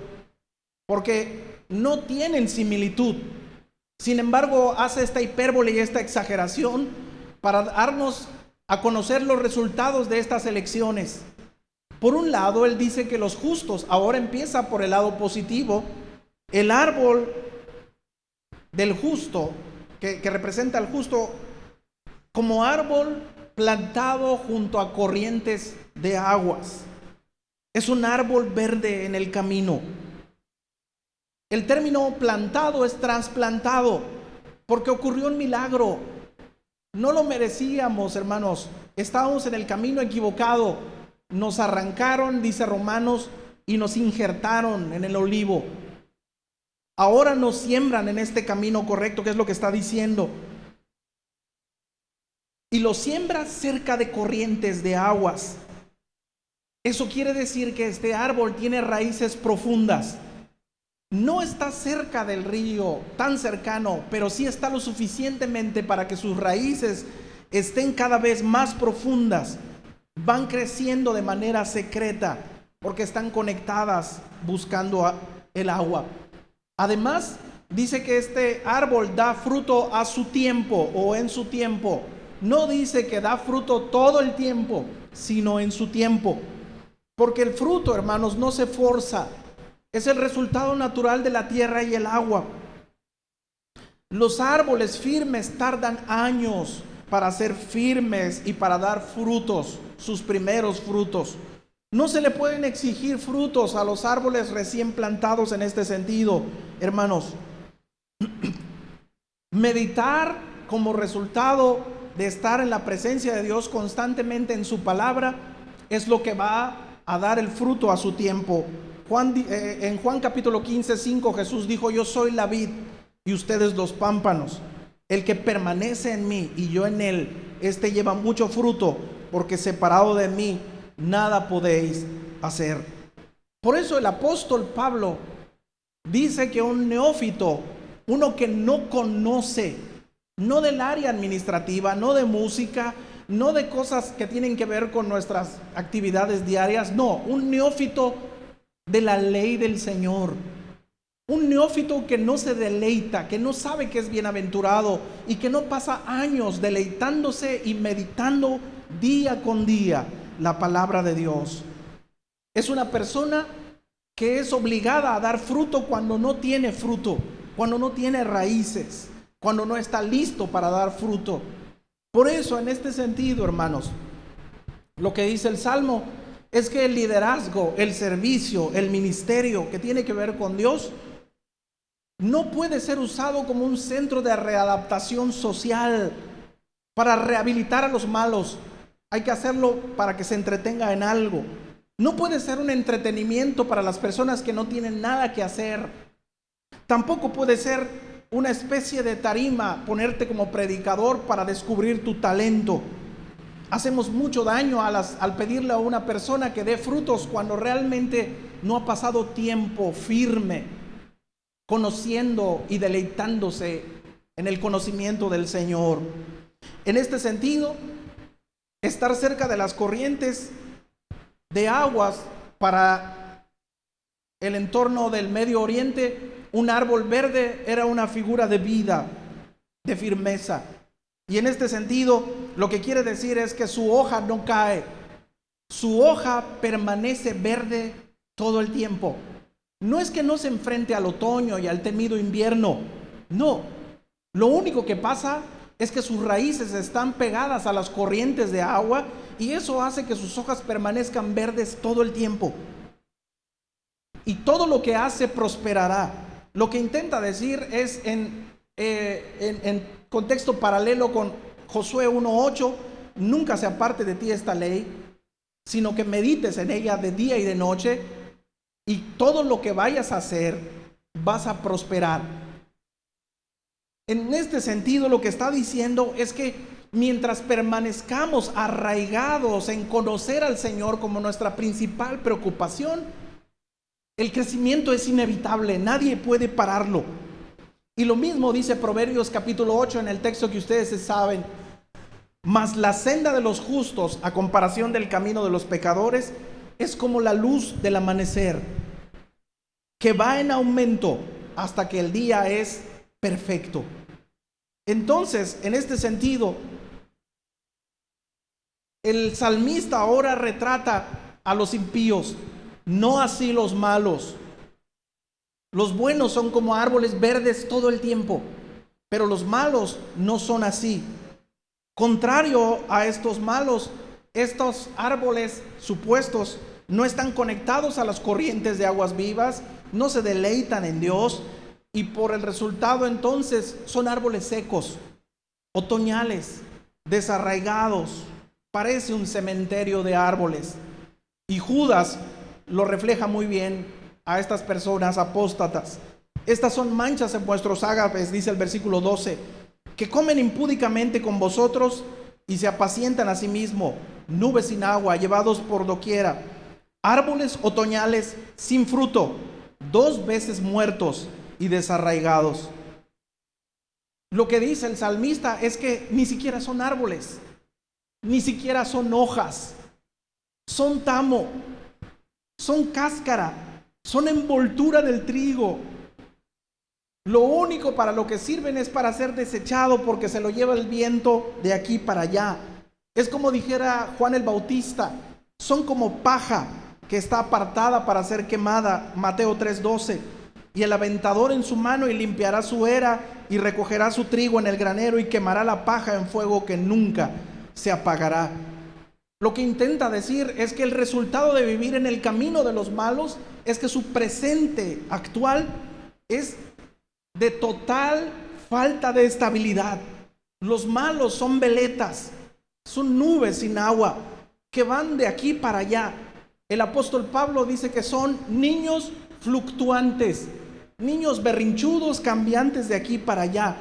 porque no tienen similitud. Sin embargo, hace esta hipérbole y esta exageración para darnos a conocer los resultados de estas elecciones. Por un lado, él dice que los justos, ahora empieza por el lado positivo, el árbol del justo, que representa al justo como árbol plantado junto a corrientes de aguas. Es un árbol verde en el camino. El término plantado es trasplantado, porque ocurrió un milagro. No lo merecíamos, hermanos. Estábamos en el camino equivocado. Nos arrancaron, dice Romanos, y nos injertaron en el olivo. Ahora nos siembran en este camino correcto, que es lo que está diciendo. Y lo siembra cerca de corrientes de aguas. Eso quiere decir que este árbol tiene raíces profundas. No está cerca del río, tan cercano, pero sí está lo suficientemente para que sus raíces estén cada vez más profundas. Van creciendo de manera secreta porque están conectadas buscando el agua. Además, dice que este árbol da fruto a su tiempo o en su tiempo. No dice que da fruto todo el tiempo, sino en su tiempo. Porque el fruto, hermanos, no se forza. Es el resultado natural de la tierra y el agua. Los árboles firmes tardan años para ser firmes y para dar frutos, sus primeros frutos. No se le pueden exigir frutos a los árboles recién plantados en este sentido, hermanos. Meditar como resultado de estar en la presencia de Dios constantemente en su palabra es lo que va a dar el fruto a su tiempo. En Juan capítulo 15, 5, Jesús dijo: yo soy la vid y ustedes los pámpanos. El que permanece en mí y yo en él, este lleva mucho fruto, porque separado de mí nada podéis hacer. Por eso el apóstol Pablo dice que un neófito, uno que no conoce, no del área administrativa, no de música, no de cosas que tienen que ver con nuestras actividades diarias, no, un neófito de la ley del Señor. Un neófito que no se deleita, que no sabe que es bienaventurado y que no pasa años deleitándose y meditando día con día la palabra de Dios. Es una persona que es obligada a dar fruto cuando no tiene fruto, cuando no tiene raíces, cuando no está listo para dar fruto. Por eso, en este sentido, hermanos, lo que dice el Salmo es que el liderazgo, el servicio, el ministerio que tiene que ver con Dios no puede ser usado como un centro de readaptación social para rehabilitar a los malos. Hay que hacerlo para que se entretenga en algo. No puede ser un entretenimiento para las personas que no tienen nada que hacer. Tampoco puede ser una especie de tarima, ponerte como predicador para descubrir tu talento. Hacemos mucho daño al pedirle a una persona que dé frutos cuando realmente no ha pasado tiempo firme conociendo y deleitándose en el conocimiento del Señor. En este sentido, estar cerca de las corrientes de aguas para el entorno del Medio Oriente, un árbol verde era una figura de vida, de firmeza. Y en este sentido, lo que quiere decir es que su hoja no cae, su hoja permanece verde todo el tiempo. No es que no se enfrente al otoño y al temido invierno, no. Lo único que pasa es que sus raíces están pegadas a las corrientes de agua y eso hace que sus hojas permanezcan verdes todo el tiempo. Y todo lo que hace prosperará. Lo que intenta decir es en contexto paralelo con Josué 1:8, nunca se aparte de ti esta ley, sino que medites en ella de día y de noche, y todo lo que vayas a hacer vas a prosperar. En este sentido, lo que está diciendo es que mientras permanezcamos arraigados en conocer al Señor como nuestra principal preocupación, el crecimiento es inevitable, nadie puede pararlo. Y lo mismo dice Proverbios capítulo 8 en el texto que ustedes saben. Mas la senda de los justos, a comparación del camino de los pecadores, es como la luz del amanecer, que va en aumento hasta que el día es perfecto. Entonces, en este sentido, el salmista ahora retrata a los impíos, no así los malos. Los buenos son como árboles verdes todo el tiempo, pero los malos no son así. Contrario a estos malos, estos árboles supuestos no están conectados a las corrientes de aguas vivas, no se deleitan en Dios y por el resultado entonces son árboles secos, otoñales, desarraigados. Parece un cementerio de árboles. Y Judas lo refleja muy bien a estas personas apóstatas. Estas son manchas en vuestros ágapes, dice el versículo 12, que comen impúdicamente con vosotros y se apacientan a sí mismos, nubes sin agua, llevados por doquiera, árboles otoñales sin fruto, 2 veces muertos y desarraigados. Lo que dice el salmista es que ni siquiera son árboles, ni siquiera son hojas, son tamo, son cáscara, son envoltura del trigo. Lo único para lo que sirven es para ser desechado porque se lo lleva el viento de aquí para allá. Es como dijera Juan el Bautista, son como paja que está apartada para ser quemada, Mateo 3:12, y el aventador en su mano y limpiará su era y recogerá su trigo en el granero y quemará la paja en fuego que nunca se apagará. Lo que intenta decir es que el resultado de vivir en el camino de los malos es que su presente actual es de total falta de estabilidad. Los malos son veletas, son nubes sin agua que van de aquí para allá. El apóstol Pablo dice que son niños fluctuantes, niños berrinchudos, cambiantes de aquí para allá.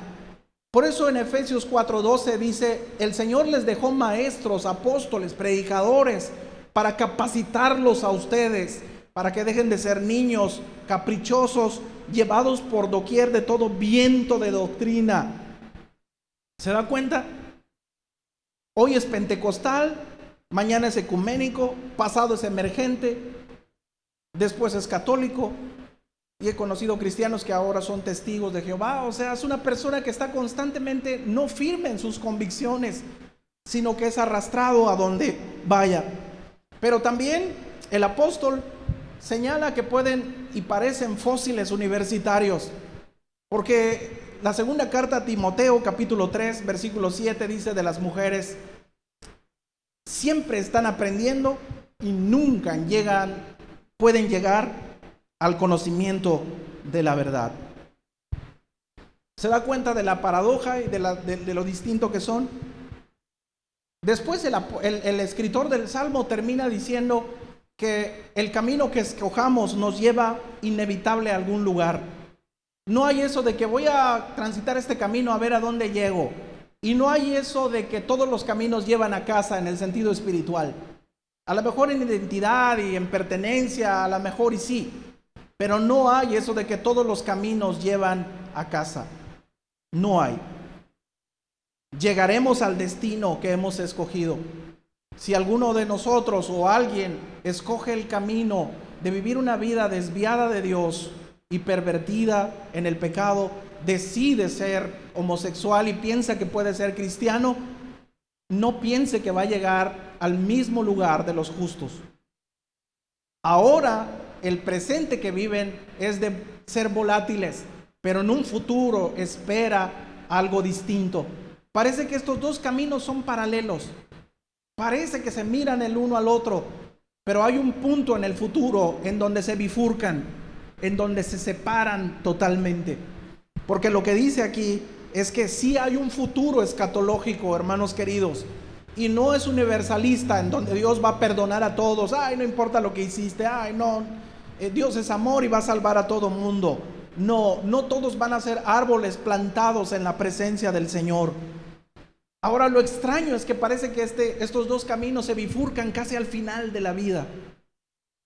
Por eso en Efesios 4:12 dice, el Señor les dejó maestros, apóstoles, predicadores, para capacitarlos a ustedes, para que dejen de ser niños caprichosos, llevados por doquier de todo viento de doctrina. ¿Se da cuenta? Hoy es pentecostal, mañana es ecuménico, pasado es emergente, después es católico. Y he conocido cristianos que ahora son testigos de Jehová. O sea, es una persona que está constantemente no firme en sus convicciones, sino que es arrastrado a donde vaya. Pero también el apóstol señala que pueden y parecen fósiles universitarios, porque la segunda carta a Timoteo, capítulo 3, versículo 7, dice de las mujeres, siempre están aprendiendo y nunca pueden llegar al conocimiento de la verdad. ¿Se da cuenta de la paradoja y de lo distinto que son? Después el escritor del Salmo termina diciendo que el camino que escojamos nos lleva inevitable a algún lugar. No hay eso de que voy a transitar este camino a ver a dónde llego. Y no hay eso de que todos los caminos llevan a casa en el sentido espiritual. A lo mejor en identidad y en pertenencia, a lo mejor y sí. Pero no hay eso de que todos los caminos llevan a casa. No hay. Llegaremos al destino que hemos escogido. Si alguno de nosotros o alguien escoge el camino de vivir una vida desviada de Dios y pervertida en el pecado, decide ser homosexual y piensa que puede ser cristiano, no piense que va a llegar al mismo lugar de los justos. Ahora el presente que viven es de ser volátiles, pero en un futuro espera algo distinto. Parece que estos dos caminos son paralelos, parece que se miran el uno al otro, pero hay un punto en el futuro en donde se bifurcan, en donde se separan totalmente. Porque lo que dice aquí es que sí hay un futuro escatológico, hermanos queridos, y no es universalista en donde Dios va a perdonar a todos. Ay, no importa lo que hiciste, ay, no, Dios es amor y va a salvar a todo mundo. No, no todos van a ser árboles plantados en la presencia del Señor. Ahora, lo extraño es que parece que estos dos caminos se bifurcan casi al final de la vida.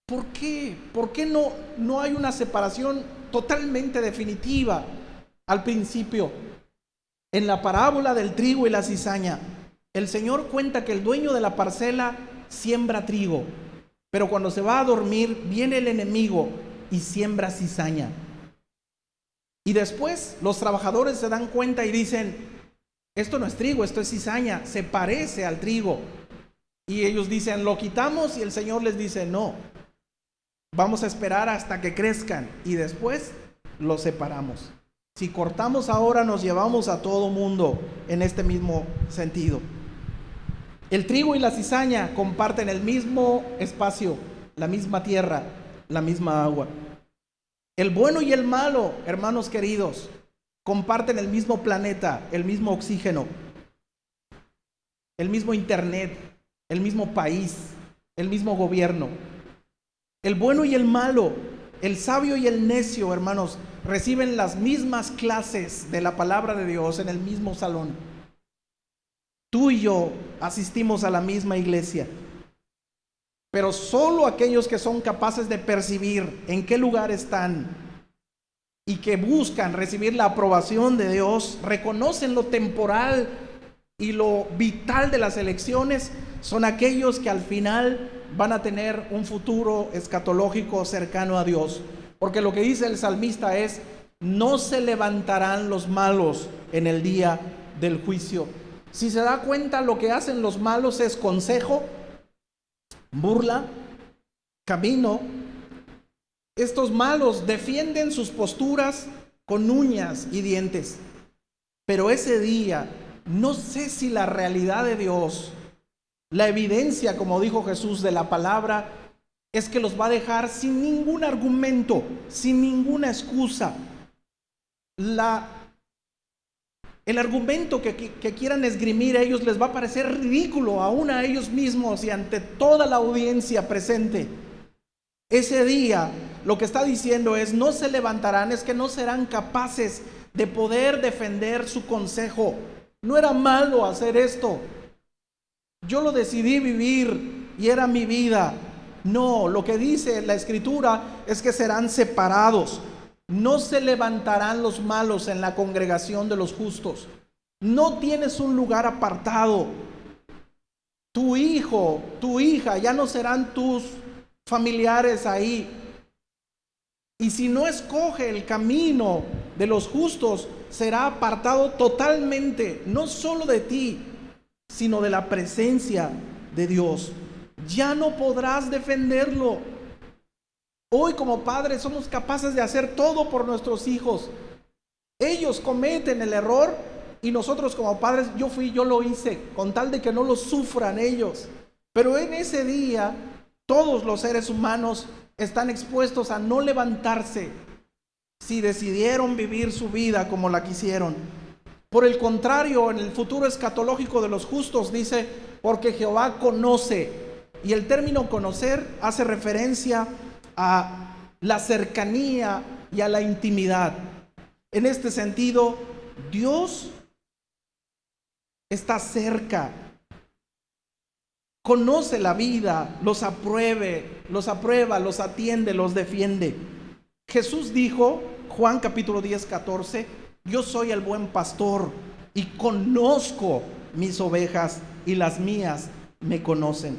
¿Por qué? ¿Por qué no hay una separación totalmente definitiva al principio? En la parábola del trigo y la cizaña, el Señor cuenta que el dueño de la parcela siembra trigo, pero cuando se va a dormir viene el enemigo y siembra cizaña. Y después los trabajadores se dan cuenta y dicen: esto no es trigo, esto es cizaña, se parece al trigo. Y ellos dicen: lo quitamos, y el Señor les dice: no, vamos a esperar hasta que crezcan y después los separamos. Si cortamos ahora, nos llevamos a todo mundo en este mismo sentido. El trigo y la cizaña comparten el mismo espacio, la misma tierra, la misma agua. El bueno y el malo, hermanos queridos, comparten el mismo planeta, el mismo oxígeno, el mismo internet, el mismo país, el mismo gobierno. El bueno y el malo, el sabio y el necio, hermanos, reciben las mismas clases de la palabra de Dios en el mismo salón. Tú y yo asistimos a la misma iglesia, pero solo aquellos que son capaces de percibir en qué lugar están y que buscan recibir la aprobación de Dios, reconocen lo temporal y lo vital de las elecciones, son aquellos que al final van a tener un futuro escatológico cercano a Dios. Porque lo que dice el salmista es: no se levantarán los malos en el día del juicio. Si se da cuenta, lo que hacen los malos es consejo, burla, camino. Estos malos defienden sus posturas con uñas y dientes. Pero ese día, no sé si la realidad de Dios, la evidencia, como dijo Jesús, de la palabra, es que los va a dejar sin ningún argumento, sin ninguna excusa. El argumento que quieran esgrimir ellos les va a parecer ridículo, aún a ellos mismos y ante toda la audiencia presente. Ese día, lo que está diciendo es: no se levantarán, es que no serán capaces de poder defender su consejo. No era malo hacer esto. Yo lo decidí vivir y era mi vida. No, lo que dice la Escritura es que serán separados. No se levantarán los malos en la congregación de los justos. No tienes un lugar apartado. Tu hijo, tu hija, ya no serán tus familiares ahí. Y si no escoge el camino de los justos, será apartado totalmente, no solo de ti, sino de la presencia de Dios. Ya no podrás defenderlo. Hoy, como padres, somos capaces de hacer todo por nuestros hijos. Ellos cometen el error y nosotros como padres, yo lo hice, con tal de que no lo sufran ellos. Pero en ese día, todos los seres humanos están expuestos a no levantarse si decidieron vivir su vida como la quisieron. Por el contrario, en el futuro escatológico de los justos dice: porque Jehová conoce. Y el término conocer hace referencia a la cercanía y a la intimidad. En este sentido, Dios está cerca, conoce la vida, los aprueba, los atiende, los defiende. Jesús dijo, Juan capítulo 10, 14: yo soy el buen pastor y conozco mis ovejas y las mías me conocen.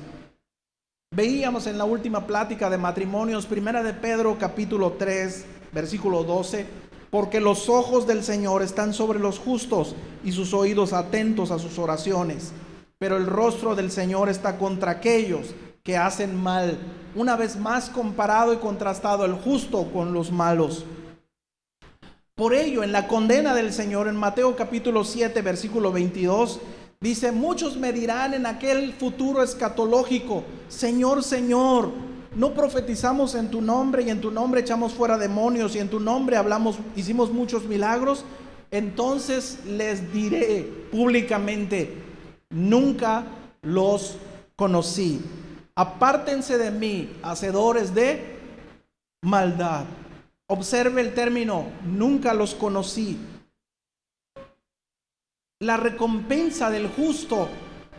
Veíamos en la última plática de matrimonios, primera de Pedro capítulo 3, versículo 12: porque los ojos del Señor están sobre los justos y sus oídos atentos a sus oraciones. Pero el rostro del Señor está contra aquellos que hacen mal. Una vez más comparado y contrastado el justo con los malos. Por ello, en la condena del Señor, en Mateo capítulo 7, versículo 22, dice: muchos me dirán en aquel futuro escatológico: Señor, Señor, ¿no profetizamos en tu nombre, y en tu nombre echamos fuera demonios, y en tu nombre hicimos muchos milagros? Entonces les diré públicamente: nunca los conocí. Apártense de mí, hacedores de maldad. Observe el término: nunca los conocí. La recompensa del justo,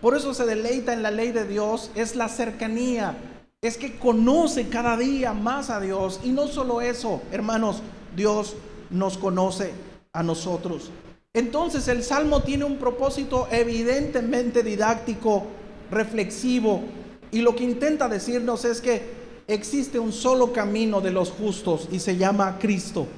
por eso se deleita en la ley de Dios, es la cercanía. Es que conoce cada día más a Dios. Y no solo eso, hermanos, Dios nos conoce a nosotros. Entonces el Salmo tiene un propósito evidentemente didáctico, reflexivo, y lo que intenta decirnos es que existe un solo camino de los justos y se llama Cristo.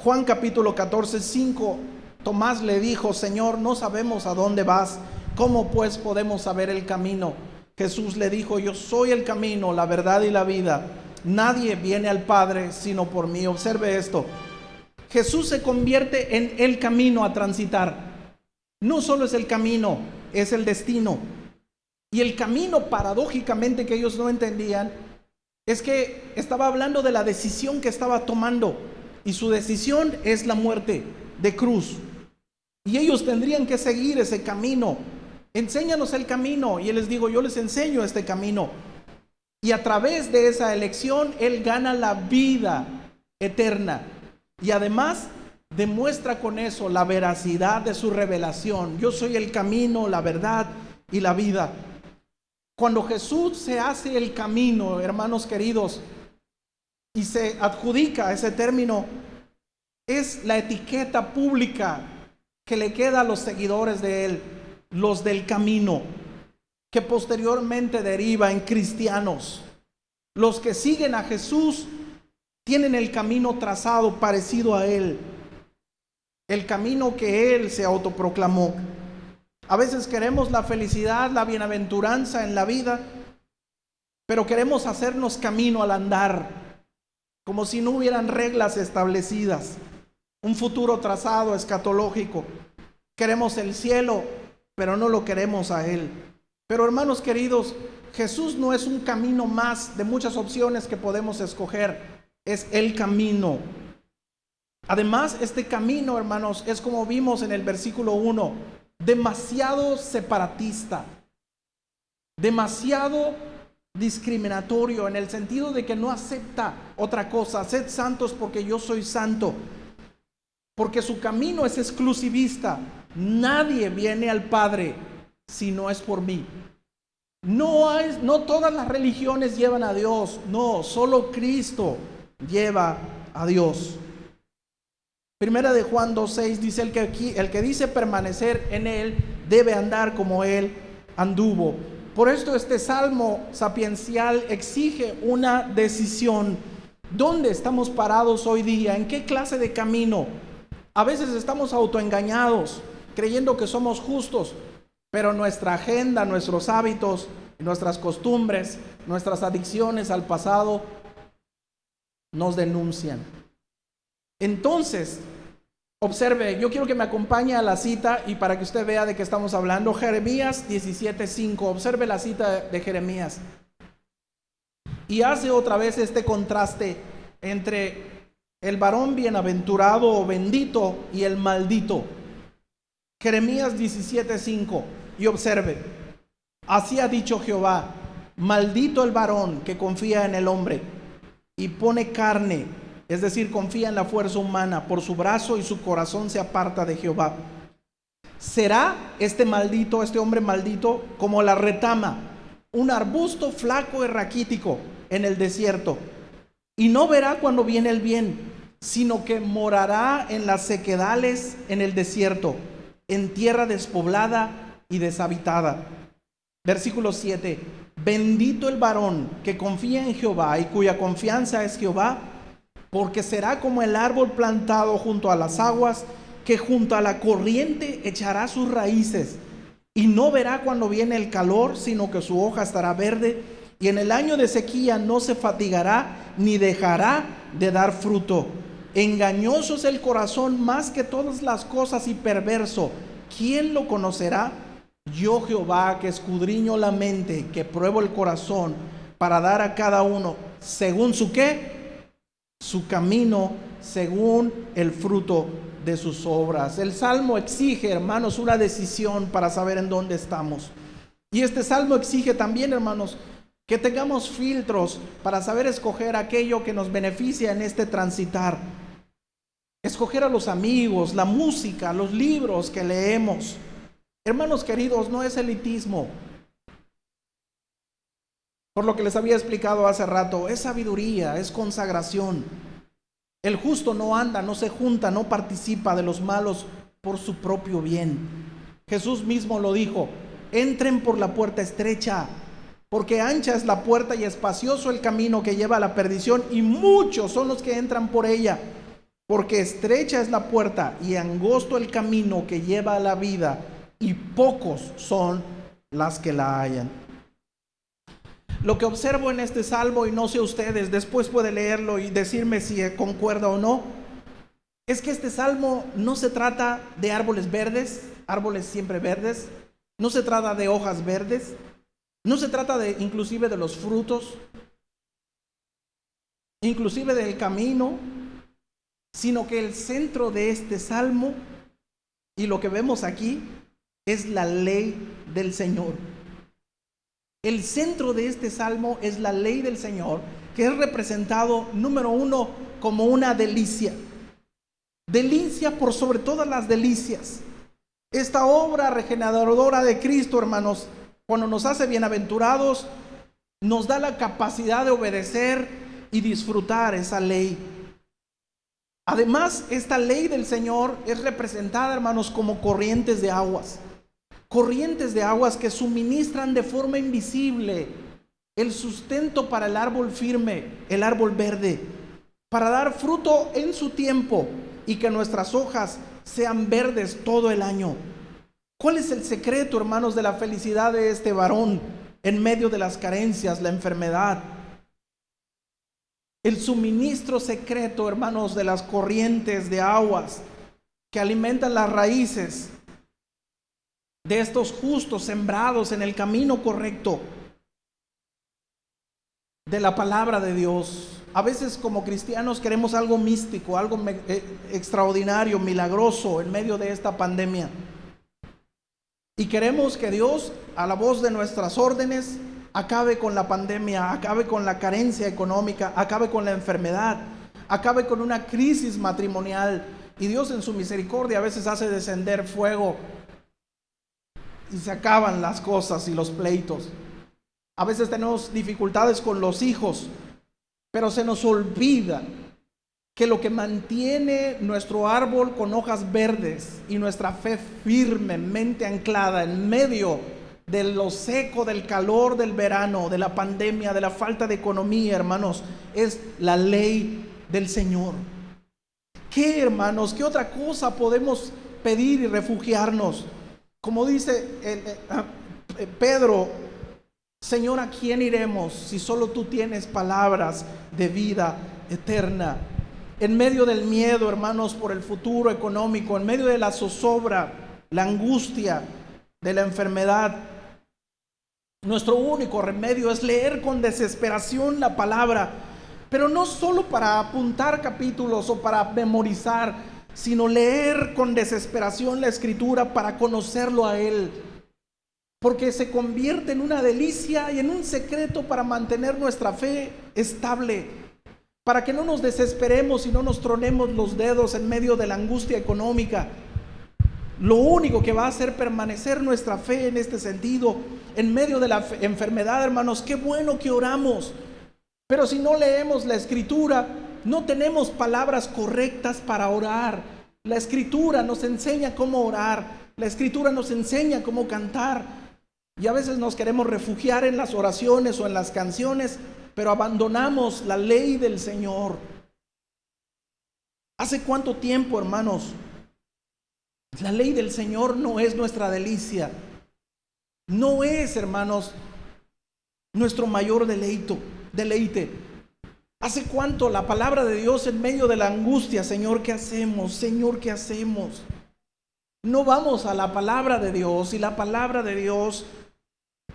Juan capítulo 14, 5, Tomás le dijo: Señor, no sabemos a dónde vas, ¿cómo pues podemos saber el camino? Jesús le dijo: yo soy el camino, la verdad y la vida. Nadie viene al Padre sino por mí. Observe esto. Jesús se convierte en el camino a transitar. No solo es el camino, es el destino. Y el camino, paradójicamente, que ellos no entendían, es que estaba hablando de la decisión que estaba tomando. Y su decisión es la muerte de cruz. Y ellos tendrían que seguir ese camino. Enséñanos el camino. Y él les digo: yo les enseño este camino. Y a través de esa elección, él gana la vida eterna. Y además demuestra con eso la veracidad de su revelación. Yo soy el camino, la verdad y la vida. Cuando Jesús se hace el camino, hermanos queridos, y se adjudica ese término, es la etiqueta pública que le queda a los seguidores de él, los del camino, que posteriormente deriva en cristianos. Los que siguen a Jesús tienen el camino trazado parecido a él, el camino que él se autoproclamó. A veces queremos la felicidad, la bienaventuranza en la vida, pero queremos hacernos camino al andar, como si no hubieran reglas establecidas, un futuro trazado escatológico. Queremos el cielo, pero no lo queremos a él. Pero hermanos queridos, Jesús no es un camino más de muchas opciones que podemos escoger, es el camino. Además, este camino, hermanos, es como vimos en el versículo 1, demasiado separatista, demasiado discriminatorio, en el sentido de que no acepta otra cosa. Sed santos porque yo soy santo. Porque su camino es exclusivista. Nadie viene al Padre si no es por mí. No todas las religiones llevan a Dios. No, solo Cristo lleva a Dios. Primera de Juan 2:6 dice: el que dice permanecer en él debe andar como él anduvo. Por esto este salmo sapiencial exige una decisión. ¿Dónde estamos parados hoy día? ¿En qué clase de camino? A veces estamos autoengañados, creyendo que somos justos, pero nuestra agenda, nuestros hábitos, nuestras costumbres, nuestras adicciones al pasado nos denuncian. Entonces, observe, yo quiero que me acompañe a la cita y para que usted vea de qué estamos hablando. Jeremías 17:5, observe la cita de Jeremías. Y hace otra vez este contraste entre el varón bienaventurado o bendito y el maldito. Jeremías 17:5, y observe: así ha dicho Jehová, maldito el varón que confía en el hombre y pone carne, es decir, confía en la fuerza humana, por su brazo, y su corazón se aparta de Jehová. Será este maldito, este hombre maldito, como la retama, un arbusto flaco y raquítico en el desierto, y no verá cuando viene el bien, sino que morará en las sequedales en el desierto, en tierra despoblada y deshabitada. Versículo 7: bendito el varón que confía en Jehová y cuya confianza es Jehová, porque será como el árbol plantado junto a las aguas, que junto a la corriente echará sus raíces, y no verá cuando viene el calor, sino que su hoja estará verde, y en el año de sequía no se fatigará ni dejará de dar fruto. Engañoso es el corazón más que todas las cosas y perverso. ¿Quién lo conocerá? Yo, Jehová, que escudriño la mente, que pruebo el corazón, para dar a cada uno según su qué, su camino, según el fruto de sus obras. El salmo exige, hermanos, una decisión para saber en dónde estamos. Y este salmo exige también, hermanos, que tengamos filtros para saber escoger aquello que nos beneficia en este transitar. Escoger a los amigos, la música, los libros que leemos. Hermanos queridos, no es elitismo. Por lo que les había explicado hace rato, es sabiduría, es consagración. El justo no anda, no se junta, no participa de los malos por su propio bien. Jesús mismo lo dijo: entren por la puerta estrecha, porque ancha es la puerta y espacioso el camino que lleva a la perdición, y muchos son los que entran por ella. Porque estrecha es la puerta y angosto el camino que lleva a la vida, y pocos son las que la hallan. Lo que observo en este salmo, y no sé ustedes, después puede leerlo y decirme si concuerda o no, es que este salmo no se trata de árboles verdes, árboles siempre verdes, no se trata de hojas verdes, no se trata de inclusive de los frutos, inclusive del camino, sino que el centro de este salmo, y lo que vemos aquí, es la ley del Señor. El centro de este salmo es la ley del Señor, que es representado, número uno, como una delicia. Delicia por sobre todas las delicias. Esta obra regeneradora de Cristo, hermanos, cuando nos hace bienaventurados, nos da la capacidad de obedecer y disfrutar esa ley. Además, esta ley del Señor es representada, hermanos, como corrientes de aguas. Corrientes de aguas que suministran de forma invisible el sustento para el árbol firme, el árbol verde, para dar fruto en su tiempo y que nuestras hojas sean verdes todo el año. ¿Cuál es el secreto, hermanos, de la felicidad de este varón en medio de las carencias, la enfermedad? El suministro secreto, hermanos, de las corrientes de aguas que alimentan las raíces de estos justos sembrados en el camino correcto de la palabra de Dios. A veces como cristianos queremos algo místico, algo extraordinario, milagroso en medio de esta pandemia. Y queremos que Dios, a la voz de nuestras órdenes, acabe con la pandemia, acabe con la carencia económica, acabe con la enfermedad, acabe con una crisis matrimonial. Y Dios en su misericordia a veces hace descender fuego y se acaban las cosas y los pleitos. A veces tenemos dificultades con los hijos, pero se nos olvida que lo que mantiene nuestro árbol con hojas verdes y nuestra fe firmemente anclada en medio de lo seco, del calor del verano, de la pandemia, de la falta de economía, hermanos, es la ley del Señor. ¿Qué, hermanos? ¿Qué otra cosa podemos pedir y refugiarnos? Como dice Pedro: Señor, ¿a quién iremos si solo tú tienes palabras de vida eterna? En medio del miedo, hermanos, por el futuro económico, en medio de la zozobra, la angustia de la enfermedad, nuestro único remedio es leer con desesperación la palabra, pero no solo para apuntar capítulos o para memorizar, sino leer con desesperación la Escritura para conocerlo a Él, porque se convierte en una delicia y en un secreto para mantener nuestra fe estable, para que no nos desesperemos y no nos tronemos los dedos en medio de la angustia económica. Lo único que va a hacer permanecer nuestra fe en este sentido, en medio de la enfermedad, hermanos, qué bueno que oramos, pero si no leemos la Escritura, no tenemos palabras correctas para orar. La Escritura nos enseña cómo orar, la Escritura nos enseña cómo cantar, y a veces nos queremos refugiar en las oraciones o en las canciones, pero abandonamos la ley del Señor. ¿Hace cuánto tiempo, hermanos? La ley del Señor no es nuestra delicia. No es, hermanos, nuestro mayor deleite. ¿Hace cuánto la palabra de Dios en medio de la angustia? Señor, ¿qué hacemos? Señor, ¿qué hacemos? No vamos a la palabra de Dios, y la palabra de Dios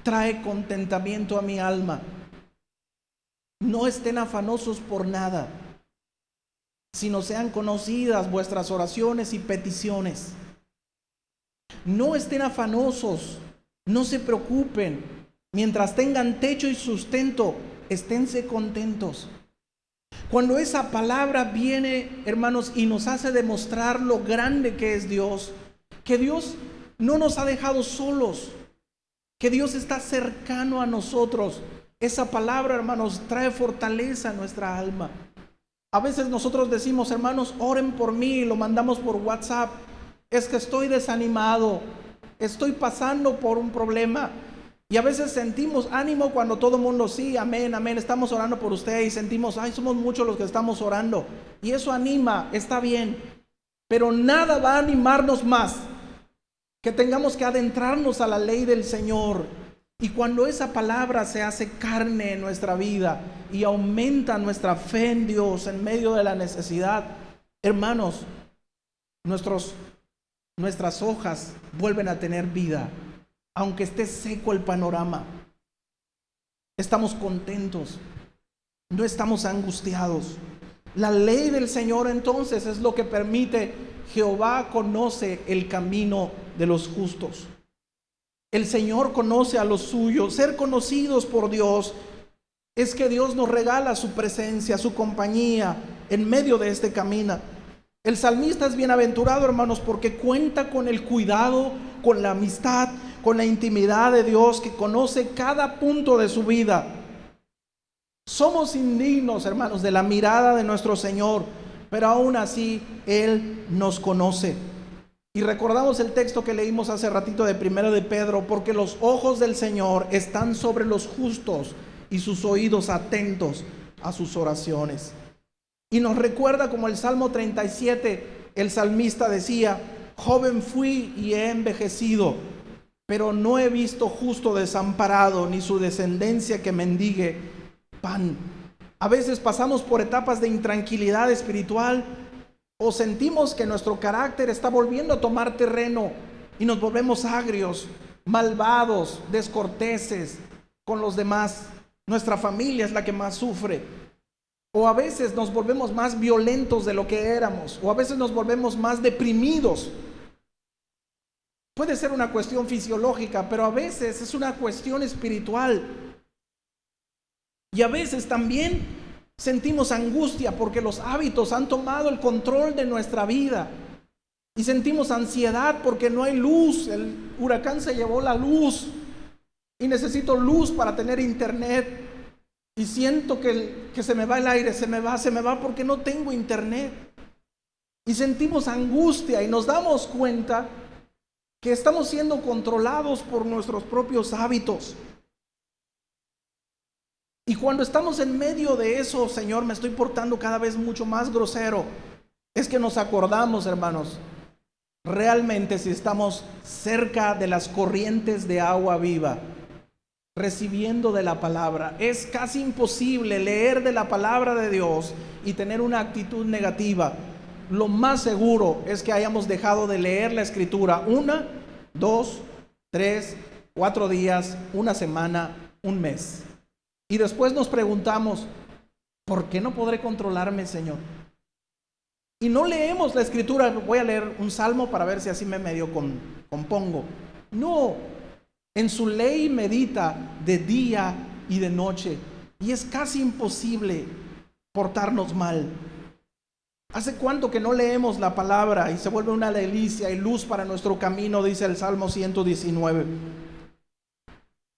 trae contentamiento a mi alma. No estén afanosos por nada, sino sean conocidas vuestras oraciones y peticiones. No estén afanosos, no se preocupen. Mientras tengan techo y sustento, esténse contentos. Cuando esa palabra viene, hermanos, y nos hace demostrar lo grande que es Dios, que Dios no nos ha dejado solos, que Dios está cercano a nosotros. Esa palabra, hermanos, trae fortaleza a nuestra alma. A veces nosotros decimos, hermanos, oren por mí, lo mandamos por WhatsApp. Es que estoy desanimado, estoy pasando por un problema. Y a veces sentimos ánimo cuando todo el mundo, sí, amén, amén, estamos orando por usted, y sentimos, ay, somos muchos los que estamos orando. Y eso anima, está bien. Pero nada va a animarnos más que tengamos que adentrarnos a la ley del Señor. Y cuando esa palabra se hace carne en nuestra vida y aumenta nuestra fe en Dios en medio de la necesidad, hermanos, nuestras hojas vuelven a tener vida. Aunque esté seco el panorama, estamos contentos, no estamos angustiados. La ley del Señor entonces es lo que permite. Jehová conoce el camino de los justos. El Señor conoce a los suyos. Ser conocidos por Dios es que Dios nos regala su presencia, su compañía en medio de este camino. El salmista es bienaventurado, hermanos, porque cuenta con el cuidado, con la amistad, con la intimidad de Dios, que conoce cada punto de su vida. Somos indignos, hermanos, de la mirada de nuestro Señor, pero aún así Él nos conoce. Y recordamos el texto que leímos hace ratito de 1 de Pedro, porque los ojos del Señor están sobre los justos y sus oídos atentos a sus oraciones. Y nos recuerda como el Salmo 37, el salmista decía, joven fui y he envejecido, pero no he visto justo desamparado, ni su descendencia que mendigue pan. A veces pasamos por etapas de intranquilidad espiritual, o sentimos que nuestro carácter está volviendo a tomar terreno y nos volvemos agrios, malvados, descorteses con los demás. Nuestra familia es la que más sufre. O a veces nos volvemos más violentos de lo que éramos, o a veces nos volvemos más deprimidos. Puede ser una cuestión fisiológica, pero a veces es una cuestión espiritual. Y a veces también sentimos angustia porque los hábitos han tomado el control de nuestra vida. Y sentimos ansiedad porque no hay luz. El huracán se llevó la luz y necesito luz para tener internet. Y siento que se me va el aire, se me va porque no tengo internet. Y sentimos angustia y nos damos cuenta que estamos siendo controlados por nuestros propios hábitos. Y cuando estamos en medio de eso, Señor, me estoy portando cada vez mucho más grosero. Es que nos acordamos, hermanos, realmente si estamos cerca de las corrientes de agua viva, recibiendo de la palabra. Es casi imposible leer de la palabra de Dios y tener una actitud negativa. Lo más seguro es que hayamos dejado de leer la escritura 1, 2, 3, 4 días, una semana, un mes. Y después nos preguntamos, ¿por qué no podré controlarme, Señor? Y no leemos la escritura, voy a leer un salmo para ver si así me medio compongo. No, en su ley medita de día y de noche. Y es casi imposible portarnos mal. ¿Hace cuánto que no leemos la palabra y se vuelve una delicia y luz para nuestro camino? Dice el Salmo 119.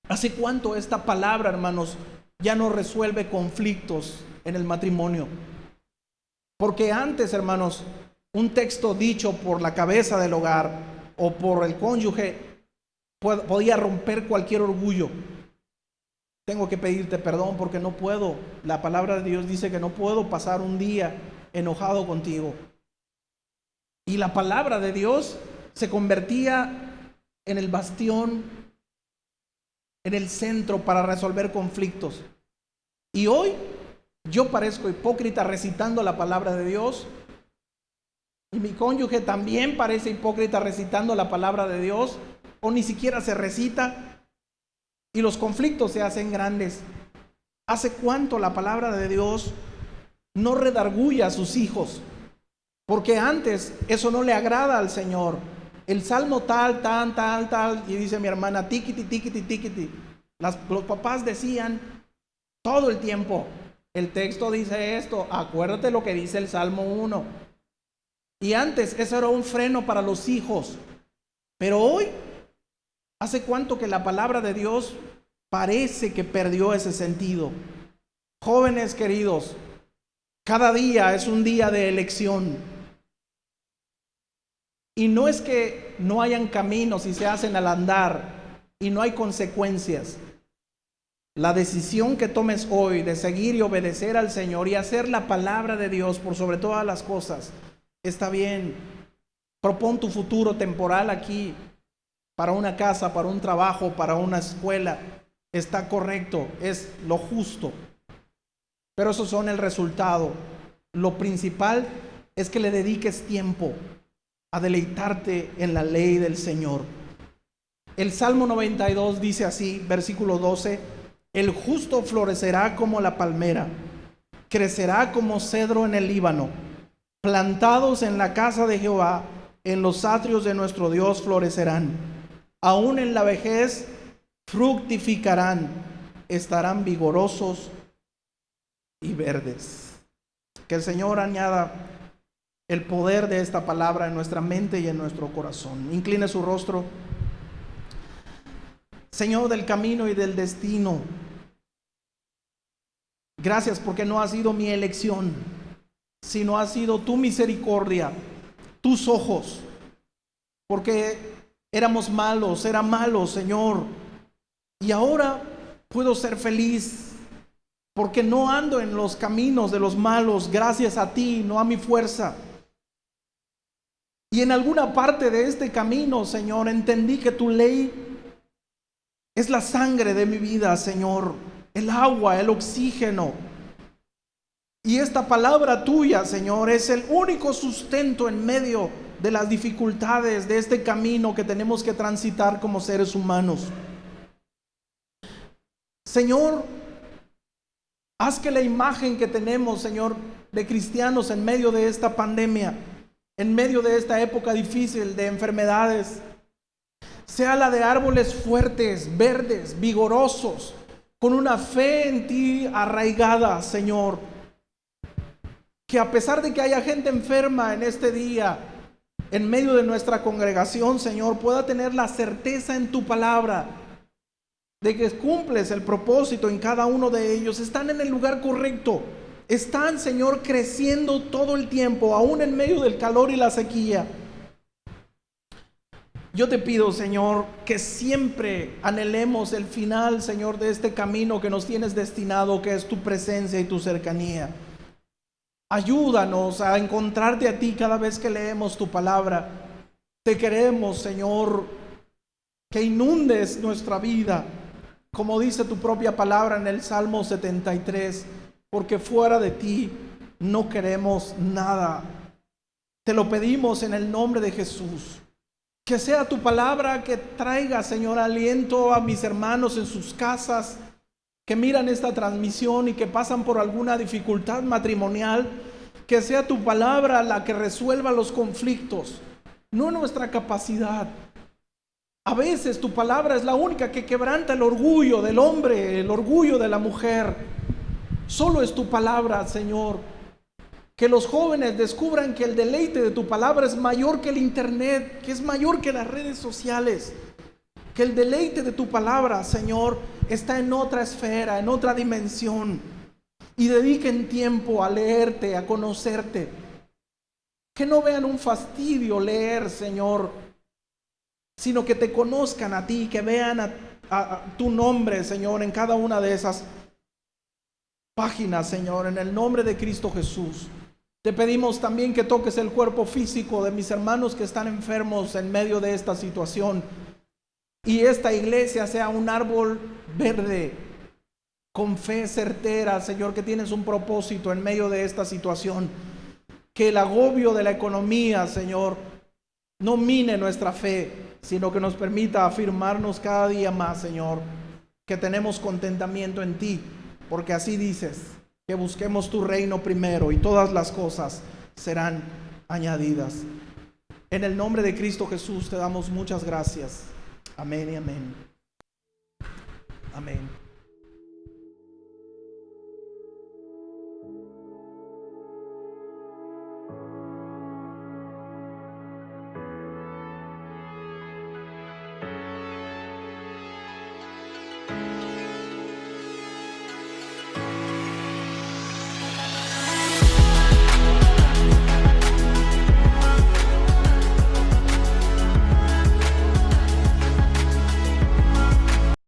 ¿Hace cuánto esta palabra, hermanos, ya no resuelve conflictos en el matrimonio? Porque antes, hermanos, un texto dicho por la cabeza del hogar o por el cónyuge podía romper cualquier orgullo. Tengo que pedirte perdón porque no puedo. La palabra de Dios dice que no puedo pasar un día enojado contigo. Y la palabra de Dios se convertía en el bastión en el centro para resolver conflictos. Y hoy yo parezco hipócrita recitando la palabra de Dios, y mi cónyuge también parece hipócrita recitando la palabra de Dios, o ni siquiera se recita, y los conflictos se hacen grandes. ¿Hace cuánto la palabra de Dios no redarguye a sus hijos? Porque antes eso no le agrada al Señor. El salmo tal, y dice mi hermana, tiquiti, tiquiti, tiquiti. Los papás decían todo el tiempo, el texto dice esto, acuérdate lo que dice el Salmo 1. Y antes eso era un freno para los hijos. Pero hoy, ¿hace cuánto que la palabra de Dios parece que perdió ese sentido? Jóvenes queridos, cada día es un día de elección. Y no es que no hayan caminos y se hacen al andar y no hay consecuencias. La decisión que tomes hoy de seguir y obedecer al Señor y hacer la palabra de Dios por sobre todas las cosas, está bien. Propón tu futuro temporal aquí, para una casa, para un trabajo, para una escuela. Está correcto, es lo justo. Pero esos son el resultado. Lo principal es que le dediques tiempo a deleitarte en la ley del Señor. El Salmo 92 dice así, versículo 12: el justo florecerá como la palmera, crecerá como cedro en el Líbano, plantados en la casa de Jehová, en los atrios de nuestro Dios florecerán, aún en la vejez fructificarán, estarán vigorosos y verdes. Que el Señor añada el poder de esta palabra en nuestra mente y en nuestro corazón. Incline su rostro. Señor del camino y del destino, gracias porque no ha sido mi elección, sino ha sido tu misericordia, tus ojos, porque éramos malos, era malo, Señor, y ahora puedo ser feliz porque no ando en los caminos de los malos, gracias a ti, no a mi fuerza. Y en alguna parte de este camino, Señor, entendí que tu ley es la sangre de mi vida, Señor, el agua, el oxígeno. Y esta palabra tuya, Señor, es el único sustento en medio de las dificultades de este camino que tenemos que transitar como seres humanos. Señor, haz que la imagen que tenemos, Señor, de cristianos en medio de esta pandemia, en medio de esta época difícil de enfermedades, sea la de árboles fuertes, verdes, vigorosos, con una fe en ti arraigada, Señor. Que a pesar de que haya gente enferma en este día, en medio de nuestra congregación, Señor, pueda tener la certeza en tu palabra de que cumples el propósito en cada uno de ellos. Están en el lugar correcto. Están, Señor, creciendo todo el tiempo, aún en medio del calor y la sequía. Yo te pido, Señor, que siempre anhelemos el final, Señor, de este camino que nos tienes destinado, que es tu presencia y tu cercanía. Ayúdanos a encontrarte a ti cada vez que leemos tu palabra. Te queremos, Señor, que inundes nuestra vida, como dice tu propia palabra en el Salmo 73, porque fuera de ti no queremos nada. Te lo pedimos en el nombre de Jesús. Que sea tu palabra que traiga, Señor, aliento a mis hermanos en sus casas, que miran esta transmisión y que pasan por alguna dificultad matrimonial. Que sea tu palabra la que resuelva los conflictos, no nuestra capacidad. A veces tu palabra es la única que quebranta el orgullo del hombre, el orgullo de la mujer. Solo es tu palabra, Señor. Que los jóvenes descubran que el deleite de tu palabra es mayor que el internet, que es mayor que las redes sociales. Que el deleite de tu palabra, Señor, está en otra esfera, en otra dimensión. Y dediquen tiempo a leerte, a conocerte. Que no vean un fastidio leer, Señor, sino que te conozcan a ti, que vean a tu nombre, Señor, en cada una de esas páginas, Señor, en el nombre de Cristo Jesús. Te pedimos también que toques el cuerpo físico de mis hermanos que están enfermos en medio de esta situación. y esta iglesia sea un árbol verde, con fe certera, Señor, que tienes un propósito en medio de esta situación. Que el agobio de la economía, Señor, no mine nuestra fe, sino que nos permita afirmarnos cada día más, Señor, que tenemos contentamiento en ti, porque así dices, que busquemos tu reino primero y todas las cosas serán añadidas. En el nombre de Cristo Jesús te damos muchas gracias. Amén y amén. Amén.